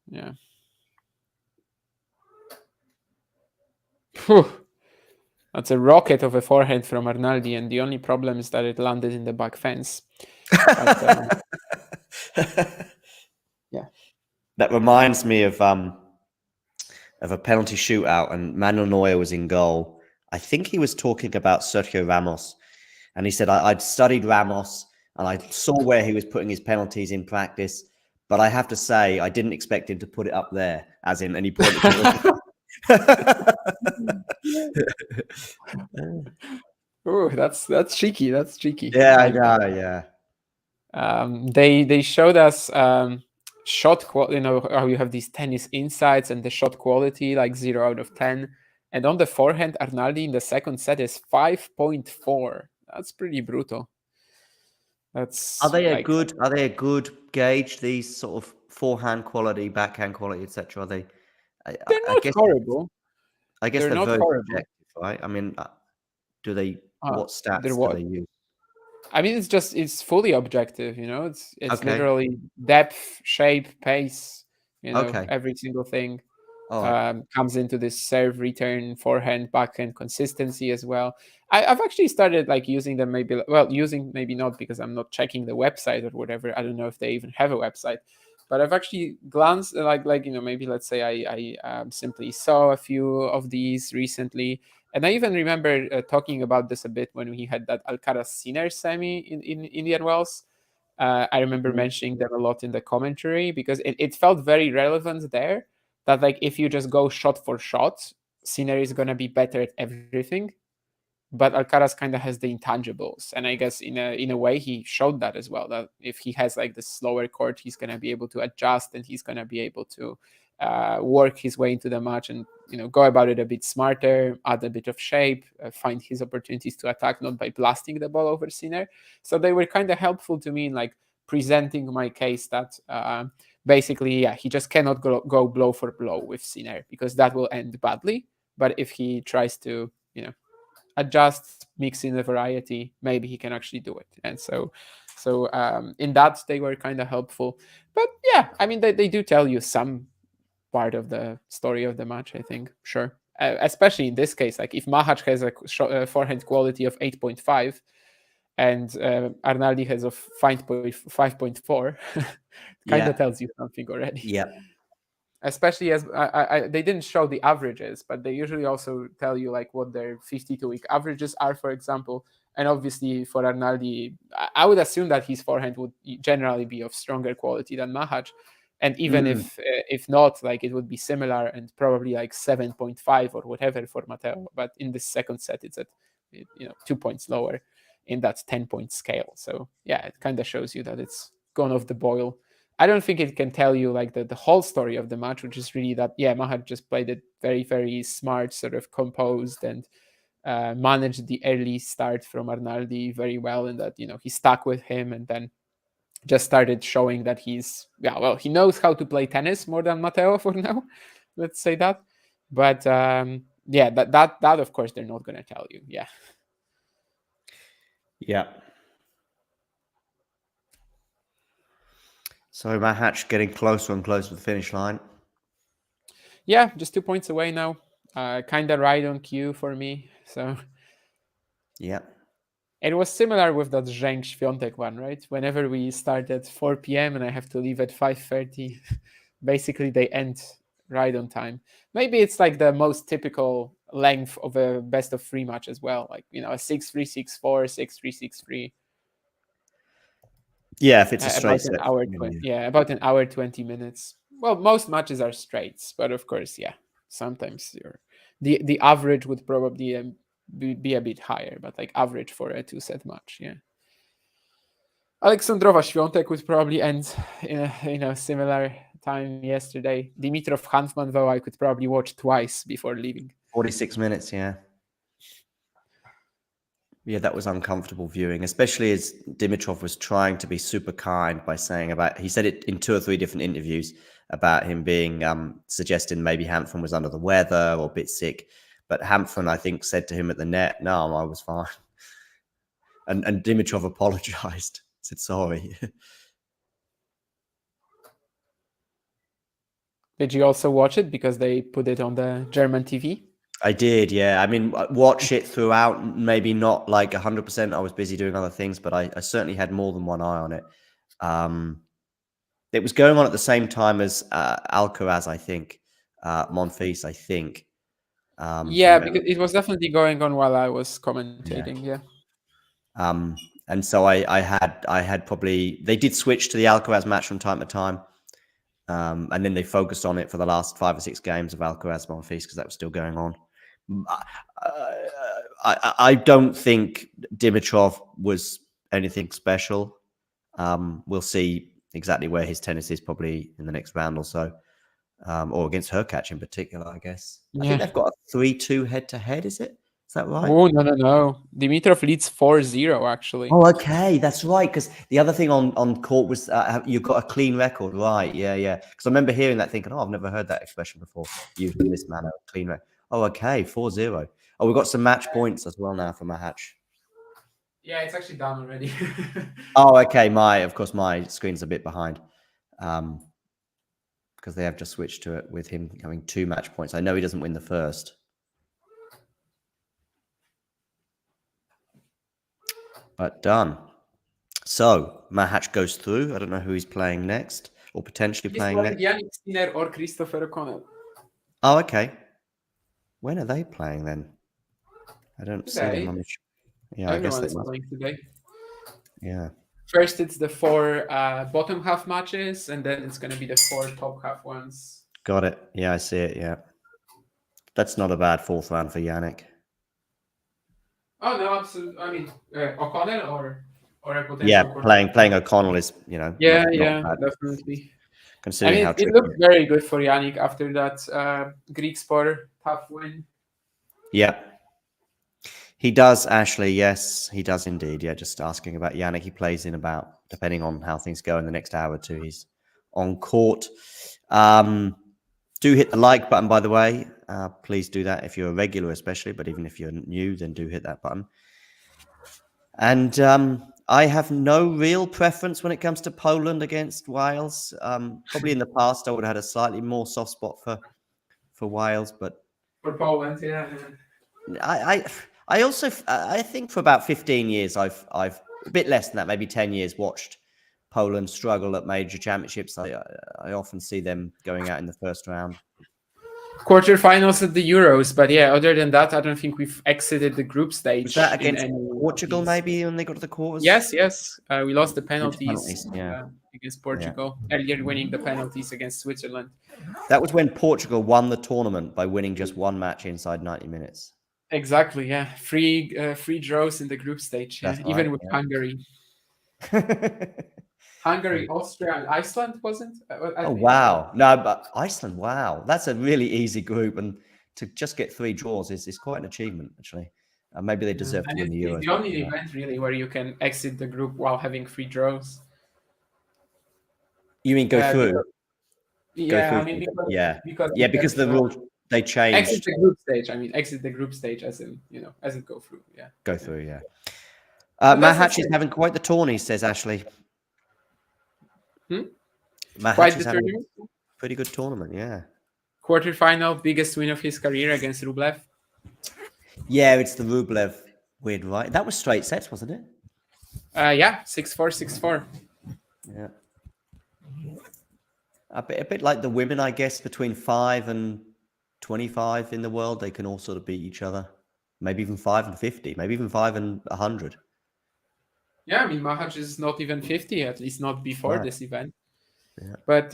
Speaker 2: Yeah. Whew. That's a rocket of a forehand from Arnaldi, and the only problem is that it landed in the back fence. But, yeah.
Speaker 1: That reminds me of a penalty shootout, and Manuel Neuer was in goal. I think he was talking about Sergio Ramos, and he said, I'd studied Ramos, and I saw where he was putting his penalties in practice, but I have to say, I didn't expect him to put it up there, as in, and he pointed to
Speaker 2: Oh, that's cheeky. That's cheeky.
Speaker 1: Yeah, I know. Yeah.
Speaker 2: They showed us shot quality. You know how you have these tennis insights and the shot quality, like 0 out of 10. And on the forehand, Arnaldi in the second set is 5.4. That's pretty brutal. That's
Speaker 1: Are they a good gauge? These sort of forehand quality, backhand quality, etc. Are they?
Speaker 2: They're not horrible.
Speaker 1: I guess they're
Speaker 2: not
Speaker 1: very
Speaker 2: horrible.
Speaker 1: objective, right? I mean, do they? What stats do they use?
Speaker 2: I mean, it's fully objective. You know, it's
Speaker 1: Okay.
Speaker 2: literally depth, shape, pace. You know,
Speaker 1: Okay.
Speaker 2: every single thing
Speaker 1: All
Speaker 2: comes into this serve, return, forehand, backhand consistency as well. I've actually started like using them maybe not because I'm not checking the website or whatever. I don't know if they even have a website, but I've actually glanced like you know, maybe let's say I simply saw a few of these recently. And I even remember talking about this a bit when we had that Alcaraz Sinner semi in Indian Wells. I remember mentioning them a lot in the commentary because it felt very relevant there. That like if you just go shot for shot, Sinner is gonna be better at everything, but Alcaraz kind of has the intangibles, and I guess in a way he showed that as well. That if he has like the slower court, he's gonna be able to adjust and he's gonna be able to work his way into the match and go about it a bit smarter, add a bit of shape, find his opportunities to attack, not by blasting the ball over Sinner. So they were kind of helpful to me in like presenting my case that basically, he just cannot go blow for blow with Sinner because that will end badly. But if he tries to, adjust, mix in a variety, maybe he can actually do it. And so in that, they were kind of helpful. But yeah, I mean, they do tell you some part of the story of the match, I think. Sure. Especially in this case, like if Machac has a forehand quality of 8.5 and Arnaldi has a 5.4, kind of tells you something already.
Speaker 1: Yeah.
Speaker 2: Especially as they didn't show the averages, but they usually also tell you like what their 52-week averages are, for example. And obviously for Arnaldi, I would assume that his forehand would generally be of stronger quality than Machac. And even if not, like it would be similar and probably like 7.5 or whatever for Matteo. But in the second set, it's at 2 points lower in that 10-point scale. So yeah, it kind of shows you that it's gone off the boil. I don't think it can tell you like the whole story of the match, which is really that Machac just played it very, very smart, sort of composed, and managed the early start from Arnaldi very well, and that he stuck with him and then just started showing that he knows how to play tennis more than Matteo for now. Let's say that. But that of course they're not going to tell you. Yeah.
Speaker 1: So Machac getting closer and closer to the finish line.
Speaker 2: Yeah, just 2 points away now. Kind of right on cue for me. So.
Speaker 1: Yeah.
Speaker 2: It was similar with that Zheng Świątek one, right? Whenever we start at 4 p.m. and I have to leave at 5:30, basically they end right on time. Maybe it's like the most typical length of a best of 3 match as well. Like, a 6-3, 6-4, 6-3, 6-3.
Speaker 1: Yeah, if it's a
Speaker 2: About
Speaker 1: straight
Speaker 2: an
Speaker 1: set.
Speaker 2: hour, about an hour 20 minutes. Well, most matches are straights, but of course, sometimes the average would probably be a bit higher, but like average for a 2-set match. Aleksandrova Świątek would probably end in a similar time yesterday. Dimitrov Hanfman, though, I could probably watch twice before leaving.
Speaker 1: 46 minutes, yeah. Yeah, that was uncomfortable viewing, especially as Dimitrov was trying to be super kind by saying he said it in 2 or 3 different interviews about him being suggesting maybe Hanfman was under the weather or a bit sick. But Hanfman, I think, said to him at the net, "No, I was fine." And Dimitrov apologized, said sorry.
Speaker 2: Did you also watch it because they put it on the German TV?
Speaker 1: I did, yeah. I mean, watch it throughout, maybe not like 100%. I was busy doing other things, but I certainly had more than one eye on it. It was going on at the same time as Alcaraz, I think, Monfils, I think.
Speaker 2: Because it was definitely going on while I was commentating. Yeah.
Speaker 1: And so I had probably, they did switch to the Alcaraz match from time to time. And then they focused on it for the last 5 or 6 games of Alcaraz Monfils because that was still going on. I don't think Dimitrov was anything special. We'll see exactly where his tennis is probably in the next round or so, or against Hurkacz in particular, I guess. I think they've got a 3-2 head-to-head, is it? Is that right?
Speaker 2: Oh, no. Dimitrov leads 4-0, actually.
Speaker 1: Oh, okay. That's right. Because the other thing on court was you've got a clean record. Right. Yeah. Because I remember hearing that thinking, I've never heard that expression before, used in this manner, clean record. Oh, okay. 4-0. Oh, we've got some match points as well now for Machac.
Speaker 2: Yeah, it's actually done already.
Speaker 1: Oh, okay. Of course, my screen's a bit behind. Because they have just switched to it with him having 2 match points. I know he doesn't win the first. But done. So Machac goes through. I don't know who he's playing next or potentially playing next.
Speaker 2: Yannick Sinner or Christopher O'Connell.
Speaker 1: Oh, okay. When are they playing then? I don't see them on the Yeah,
Speaker 2: Everyone's
Speaker 1: I guess they
Speaker 2: playing today.
Speaker 1: Yeah.
Speaker 2: First, it's the 4 bottom half matches, and then it's going to be the 4 top half ones.
Speaker 1: Got it. Yeah, I see it. Yeah. That's not a bad 4th round for Yannick.
Speaker 2: Oh, no, absolutely. I mean, O'Connell or a potential...
Speaker 1: playing O'Connell is, not bad.
Speaker 2: Definitely.
Speaker 1: Considering how
Speaker 2: it looked very good for Yannick after that Greek sport tough win.
Speaker 1: Yeah. He does, Ashley. Yes, he does indeed. Yeah, just asking about Yannick. He plays in about, depending on how things go in the next hour or 2, he's on court. Do hit the like button, by the way. Please do that if you're a regular, especially. But even if you're new, then do hit that button. And I have no real preference when it comes to Poland against Wales. Probably in the past, I would have had a slightly more soft spot for Wales, but
Speaker 2: for Poland, yeah.
Speaker 1: I also think for about 15 years, I've a bit less than that, maybe 10 years, watched Poland struggle at major championships. I often see them going out in the first round.
Speaker 2: Quarterfinals at the Euros, but other than that, I don't think we've exited the group stage.
Speaker 1: Was that against Portugal, maybe, when they got to the quarters?
Speaker 2: Yes. We lost the penalties
Speaker 1: against
Speaker 2: Portugal, earlier winning the penalties against Switzerland.
Speaker 1: That was when Portugal won the tournament by winning just 1 match inside 90 minutes.
Speaker 2: Exactly, yeah. Free draws in the group stage, even with Hungary. Hungary, Austria, and Iceland, wasn't?
Speaker 1: Wow. No, but Iceland, wow. That's a really easy group. And to just get 3 draws is quite an achievement, actually. Maybe they deserve to win the Euros.
Speaker 2: It's the only event, really, where you can exit the group while having 3 draws.
Speaker 1: You mean go through?
Speaker 2: Because
Speaker 1: the rules, they changed.
Speaker 2: Exit the group stage. Exit the group stage as in, as it go through, yeah.
Speaker 1: Go through, yeah. Machac is having quite the tourney, says Ashley. Machac is having a pretty good tournament, yeah.
Speaker 2: Quarterfinal, biggest win of his career against Rublev.
Speaker 1: Yeah, it's the Rublev win, right? That was straight sets, wasn't it?
Speaker 2: 6-4, 6-4.
Speaker 1: Yeah. A bit like the women, I guess, between 5 and 25 in the world, they can all sort of beat each other. Maybe even 5 and 50, maybe even 5 and 100.
Speaker 2: Yeah, I mean, Machac is not even 50, at least not before
Speaker 1: Right.
Speaker 2: this event.
Speaker 1: Yeah.
Speaker 2: But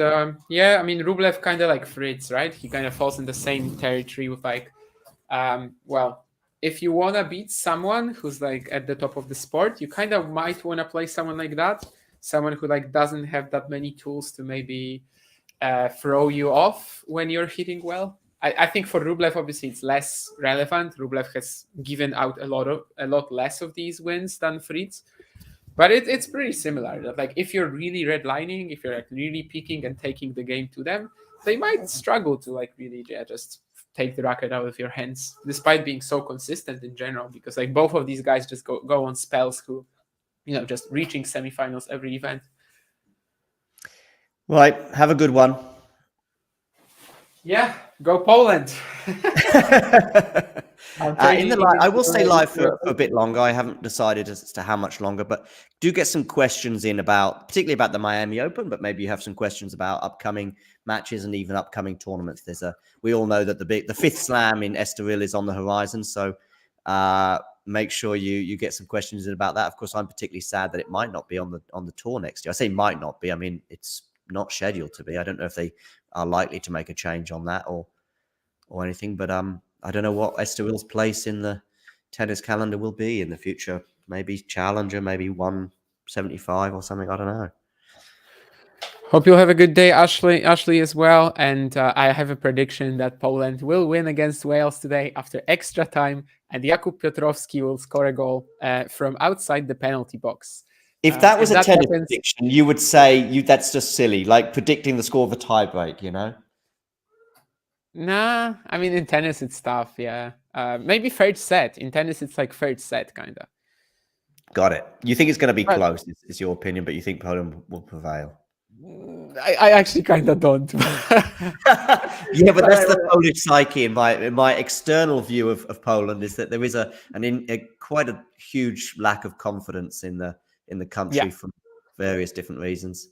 Speaker 2: yeah, I mean, Rublev kind of like Fritz, right? He kind of falls in the same territory with like, well, if you want to beat someone who's like at the top of the sport, you kind of might want to play someone like that, someone who like doesn't have that many tools to maybe throw you off when you're hitting well. I think for Rublev, obviously, it's less relevant. Rublev has given out a lot less of these wins than Fritz. But it's pretty similar. That like if you're really redlining, if you're like really peaking and taking the game to them, they might struggle to like really just take the racket out of your hands, despite being so consistent in general. Because like both of these guys just go on spells who, just reaching semifinals every event.
Speaker 1: Right. Have a good one.
Speaker 2: Yeah, go Poland.
Speaker 1: I will stay live for a bit longer. I haven't decided as to how much longer, but do get some questions in particularly about the Miami Open, but maybe you have some questions about upcoming matches and even upcoming tournaments. We all know that the fifth slam in Estoril is on the horizon, so make sure you get some questions in about that. Of course, I'm particularly sad that it might not be on the tour next year. I say might not be. I mean, it's not scheduled to be. I don't know if they are likely to make a change on that or anything, but I don't know what Estoril's place in the tennis calendar will be in the future. Maybe Challenger, maybe 175 or something. I don't know.
Speaker 2: Hope you'll have a good day, Ashley as well. And I have a prediction that Poland will win against Wales today after extra time, and Jakub Piotrowski will score a goal from outside the penalty box.
Speaker 1: If that was a tennis prediction, you would say that's just silly, like predicting the score of a tiebreak,
Speaker 2: Nah, I mean, in tennis, it's tough, yeah. Maybe third set. In tennis, it's like third set, kind of.
Speaker 1: Got it. You think it's going to be close, is your opinion, but you think Poland will prevail?
Speaker 2: I actually kind of don't.
Speaker 1: Yeah, but that's the Polish psyche. In my external view of Poland is that there is quite a huge lack of confidence in the country for various different reasons.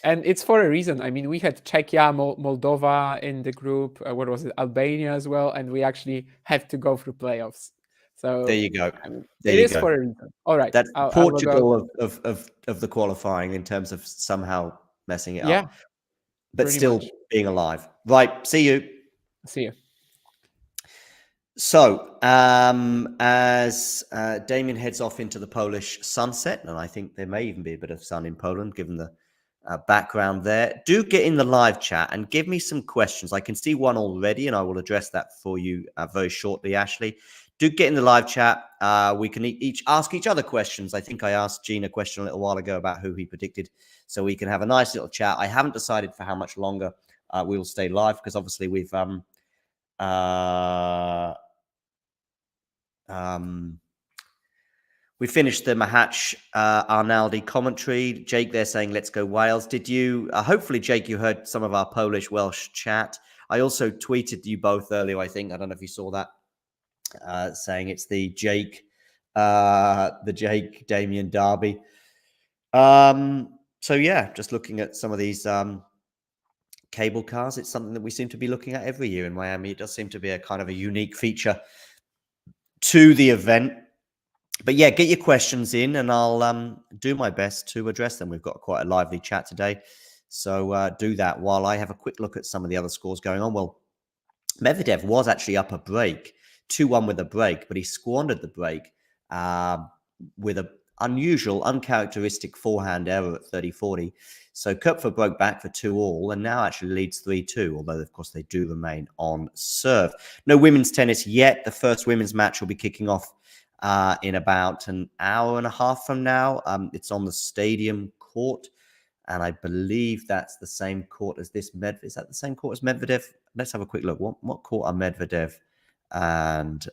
Speaker 2: And it's for a reason. I mean, we had Czechia, Moldova in the group. What was it? Albania as well, and we actually have to go through playoffs. So
Speaker 1: there you go.
Speaker 2: I mean, it is for a reason. All right,
Speaker 1: that's Portugal of the qualifying in terms of somehow messing it up, but still being alive. Right. See you.
Speaker 2: See you.
Speaker 1: So, as Damien heads off into the Polish sunset, and I think there may even be a bit of sun in Poland, given the background there, do get in the live chat and give me some questions. I can see one already, and I will address that for you very shortly, Ashley. Do get in the live chat. We can each ask each other questions. I think I asked Gene a question a little while ago about who he predicted, so we can have a nice little chat. I haven't decided for how much longer we will stay live, because obviously we finished the Machac Arnaldi commentary. Jake there saying, let's go Wales. Did you, hopefully, Jake, you heard some of our Polish-Welsh chat. I also tweeted you both earlier, I think. I don't know if you saw that, saying it's the Jake Damien derby. So yeah, just looking at some of these cable cars. It's something that we seem to be looking at every year in Miami. It does seem to be a kind of a unique feature to the event. But yeah, get your questions in and I'll do my best to address them. We've got quite a lively chat today. So do that while I have a quick look at some of the other scores going on. Well, Medvedev was actually up a break, 2-1 with a break, but he squandered the break with an unusual, uncharacteristic forehand error at 30-40. So Kupfer broke back for 2-2 and now actually leads 3-2, although, of course, they do remain on serve. No women's tennis yet. The first women's match will be kicking off in about an hour and a half from now. It's on the stadium court, and I believe that's the same court as this Medvedev. Is that the same court as Medvedev? Let's have a quick look. What court are Medvedev and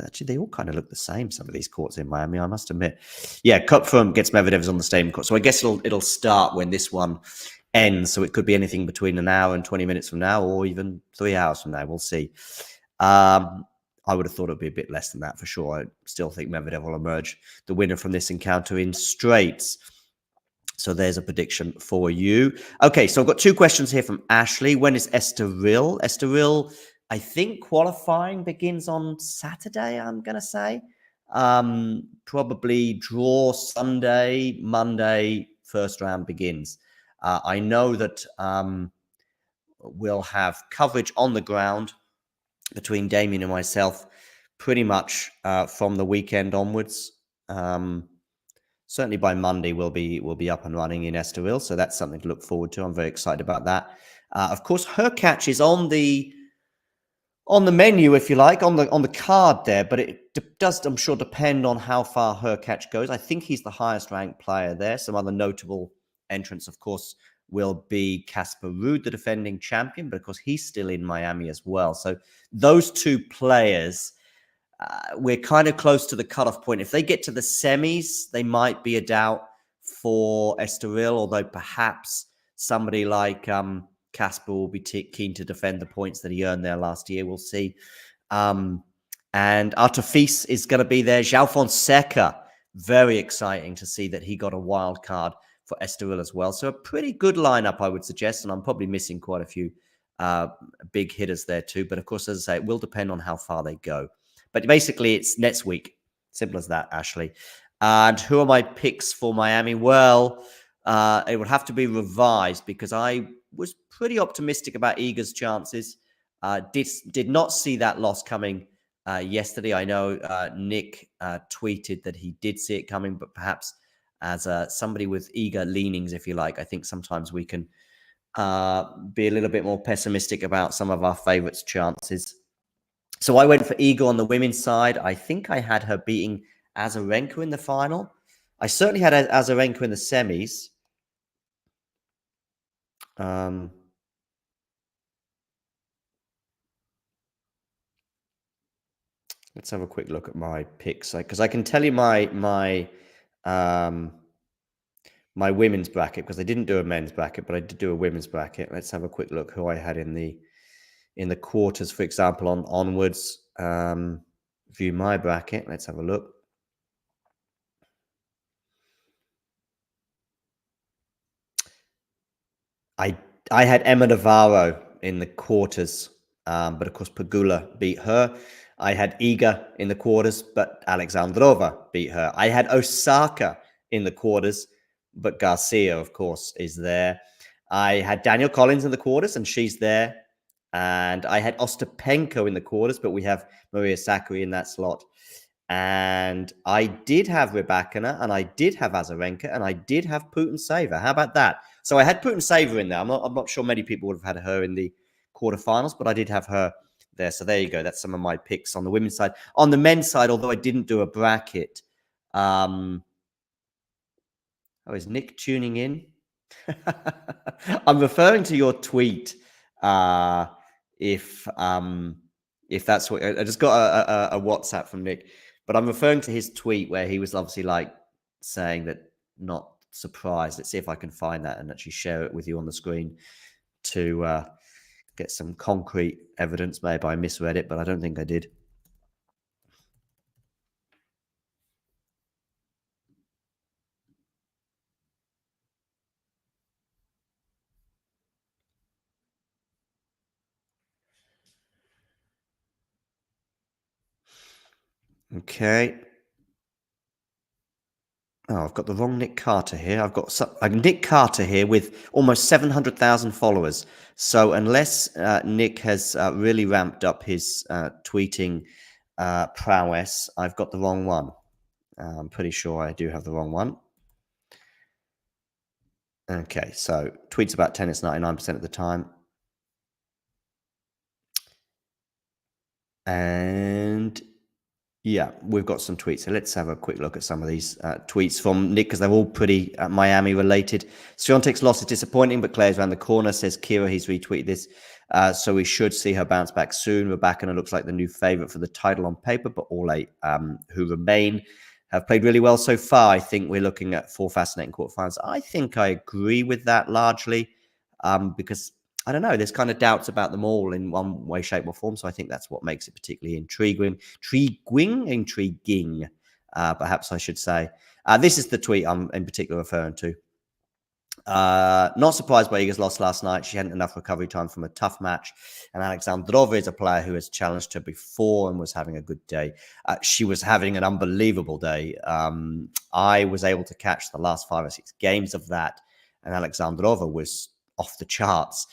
Speaker 1: actually they all kind of look the same, some of these courts in Miami, I must admit. Yeah, Kupfer gets Medvedev's on the stadium court. So I guess it'll start when this one ends. So it could be anything between an hour and 20 minutes from now, or even 3 hours from now. We'll see. I would have thought it would be a bit less than that for sure. I still think Medvedev will emerge the winner from this encounter in straights. So there's a prediction for you. Okay, so I've got 2 questions here from Ashley. When is Estoril? Estoril, I think qualifying begins on Saturday, I'm going to say. Probably draw Sunday, Monday, first round begins. I know that we'll have coverage on the ground between Damien and myself pretty much from the weekend onwards. Certainly by Monday we'll be up and running in Estoril, so that's something to look forward to. I'm very excited about that. Of course, her catch is on the menu, if you like, on the card there, but it does, I'm sure, depend on how far her catch goes. I think he's the highest ranked player there. Some other notable entrants, of course, will be Casper Ruud, the defending champion, but of course he's still in Miami as well. So those 2 players, we're kind of close to the cutoff point. If they get to the semis, they might be a doubt for Estoril, although perhaps somebody like Casper will be keen to defend the points that he earned there last year. We'll see. And Artefis is going to be there. João Fonseca, very exciting to see that he got a wild card for Estoril as well. So a pretty good lineup, I would suggest, and I'm probably missing quite a few big hitters there too. But of course, as I say, it will depend on how far they go. But basically, it's next week. Simple as that, Ashley. And who are my picks for Miami? Well, it would have to be revised because I was pretty optimistic about Iga's chances. Did not see that loss coming yesterday. I know Nick tweeted that he did see it coming, but perhaps as somebody with Iga leanings, if you like, I think sometimes we can be a little bit more pessimistic about some of our favorites' chances. So I went for Iga on the women's side. I think I had her beating Azarenka in the final. I certainly had Azarenka in the semis. Let's have a quick look at my picks, because I can tell you my women's bracket, because I didn't do a men's bracket, but I did do a women's bracket. Let's have a quick look who I had in the quarters, for example, onwards. View my bracket. Let's have a look. I had Emma Navarro in the quarters, but of course Pegula beat her. I had Iga in the quarters, but Alexandrova beat her. I had Osaka in the quarters, but Garcia, of course, is there. I had Daniel Collins in the quarters, and she's there. And I had Ostapenko in the quarters, but we have Maria Sakkari in that slot. And I did have Rybakina, and I did have Azarenka, and I did have Putintseva. How about that? So I had Putintseva in there. I'm not sure many people would have had her in the quarterfinals, but I did have her there. So there you go. That's some of my picks on the women's side. On the men's side, although I didn't do a bracket. Oh, is Nick tuning in? I'm referring to your tweet. If that's what I just got a WhatsApp from Nick, but I'm referring to his tweet where he was obviously like saying that not surprised. Let's see if I can find that and actually share it with you on the screen to get some concrete evidence. Maybe I misread it, but I don't think I did. Okay. Oh, I've got the wrong Nick Carter here. I've got Nick Carter here with almost 700,000 followers. So unless Nick has really ramped up his tweeting prowess, I've got the wrong one. I'm pretty sure I do have the wrong one. Okay, so tweets about tennis 99% of the time. And yeah, we've got some tweets. So let's have a quick look at some of these tweets from Nick, because they're all pretty Miami related. Swiatek's loss is disappointing, but Claire's around the corner, says Kira. He's retweeted this. So we should see her bounce back soon. Rybakina looks like the new favorite for the title on paper, but all 8 who remain have played really well so far. I think we're looking at 4 fascinating quarterfinals. I think I agree with that largely, because I don't know, there's kind of doubts about them all in one way, shape, or form. So I think that's what makes it particularly intriguing, perhaps I should say. This is the tweet I'm in particular referring to. Not surprised by Iga's loss last night. She hadn't enough recovery time from a tough match. And Alexandrova is a player who has challenged her before and was having a good day. She was having an unbelievable day. I was able to catch the last 5 or 6 games of that, and Alexandrova was off the charts.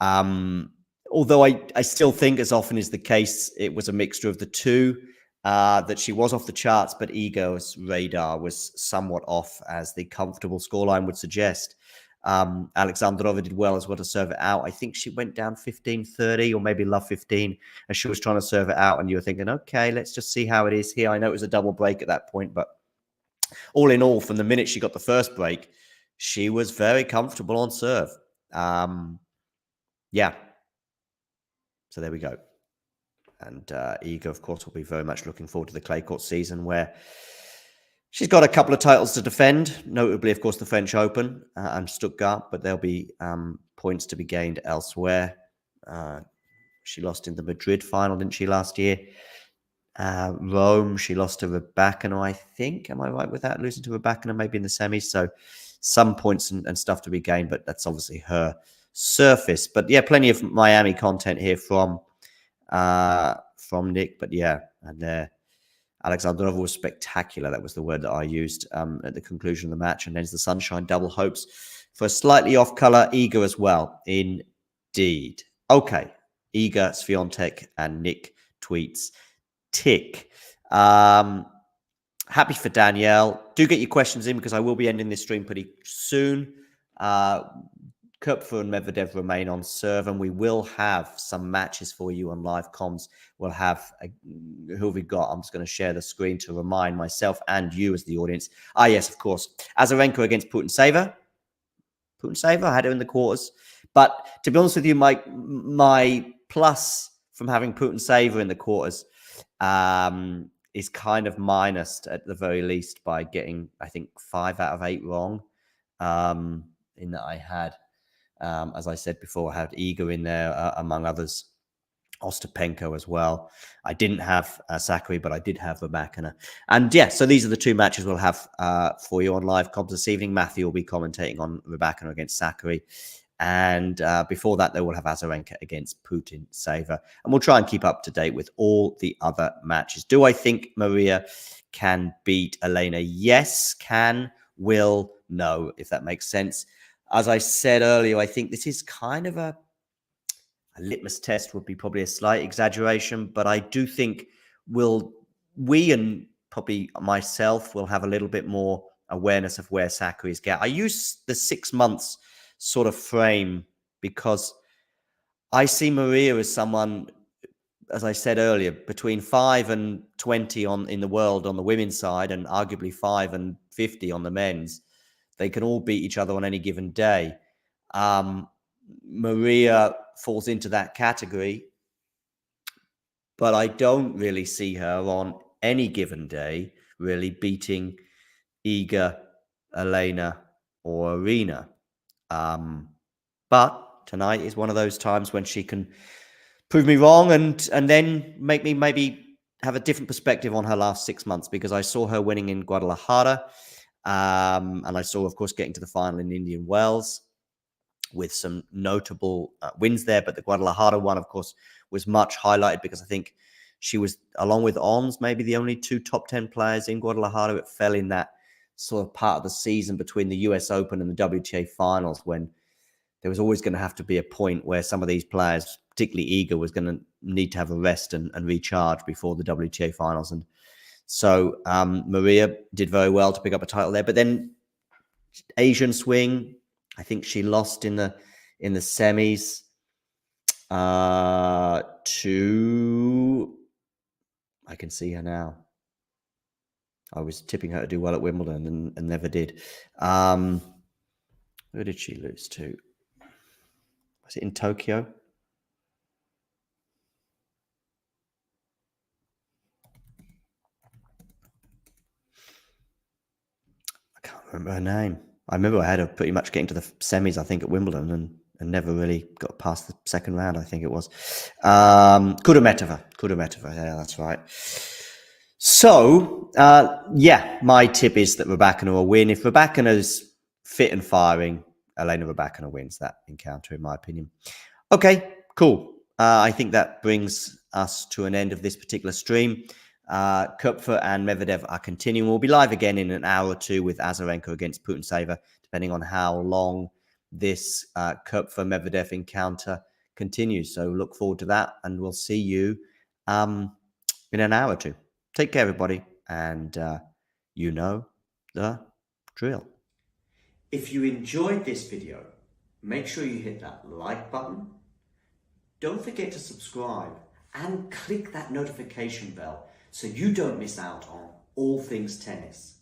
Speaker 1: Although I still think, as often is the case, it was a mixture of the two. That she was off the charts, but Iga's radar was somewhat off, as the comfortable scoreline would suggest. Alexandrova did well as well to serve it out. I think she went down 15-30 or maybe love 15 as she was trying to serve it out, and you were thinking, okay, let's just see how it is here. I know it was a double break at that point, but all in all, from the minute she got the first break, she was very comfortable on serve. Yeah. So there we go. And Iga, of course, will be very much looking forward to the clay court season, where she's got a couple of titles to defend, notably, of course, the French Open and Stuttgart, but there'll be points to be gained elsewhere. She lost in the Madrid final, didn't she, last year? Rome, she lost to Rybakina, I think. Am I right with that? Losing to Rybakina maybe in the semis. So some points and stuff to be gained, but that's obviously her surface. But yeah, plenty of Miami content here from Nick. But yeah, and Alexandrova was spectacular. That was the word that I used at the conclusion of the match. And there's the sunshine. Double hopes for a slightly off-color Iga as well. Indeed. Okay. Iga, Swiatek, and Nick tweets. Tick. Happy for Danielle. Do get your questions in, because I will be ending this stream pretty soon. Kopfer and Medvedev remain on serve, and we will have some matches for you on live comms. We'll have, who have we got? I'm just going to share the screen to remind myself and you as the audience. Yes, of course. Azarenka against Putintseva. I had her in the quarters. But to be honest with you, my plus from having Putintseva in the quarters is kind of minused at the very least by getting, I think, 5 out of 8 wrong. In that I had, as I said before, I had Iga in there, among others, Ostapenko as well. I didn't have Sakkari, but I did have Rybakina. And yeah, so these are the 2 matches we'll have for you on live comms this evening. Matthew will be commentating on Rybakina against Sakkari. And before that, they will have Azarenka against Putintseva. And we'll try and keep up to date with all the other matches. Do I think Maria can beat Elena? Yes. Can, will, no, if that makes sense. As I said earlier, I think this is kind of a litmus test, would be probably a slight exaggeration, but I do think we and probably myself will have a little bit more awareness of where Sakkari's at. I use the 6 months sort of frame because I see Maria as someone, as I said earlier, between 5 and 20 in the world on the women's side, and arguably 5 and 50 on the men's. They can all beat each other on any given day. Maria falls into that category, but I don't really see her on any given day really beating Iga, Elena, or Arena. But tonight is one of those times when she can prove me wrong and then make me maybe have a different perspective on her last 6 months, because I saw her winning in Guadalajara. And I saw, of course, getting to the final in Indian Wells with some notable wins there. But the Guadalajara one, of course, was much highlighted because I think she was, along with Ons, maybe the only 2 top 10 players in Guadalajara. It fell in that sort of part of the season between the US Open and the WTA finals, when there was always going to have to be a point where some of these players, particularly Iga, was going to need to have a rest and recharge before the WTA finals. And so Maria did very well to pick up a title there. But then Asian swing, I think she lost in the semis to, I can see her now. I was tipping her to do well at Wimbledon and never did. Who did she lose to? Was it in Tokyo? I can't remember her name. I remember I had her pretty much getting to the semis, I think, at Wimbledon and never really got past the second round, I think it was. Kudermetova. Yeah, that's right. So, yeah, my tip is that Rybakina will win. If Rybakina's fit and firing, Elena Rybakina wins that encounter, in my opinion. Okay, cool. I think that brings us to an end of this particular stream. Kupfer and Medvedev are continuing. We'll be live again in an hour or two with Azarenka against Putintseva, depending on how long this Kupfer-Medvedev encounter continues. So look forward to that, and we'll see you in an hour or two. Take care, everybody, and you know the drill. If you enjoyed this video, make sure you hit that like button. Don't forget to subscribe and click that notification bell so you don't miss out on all things tennis.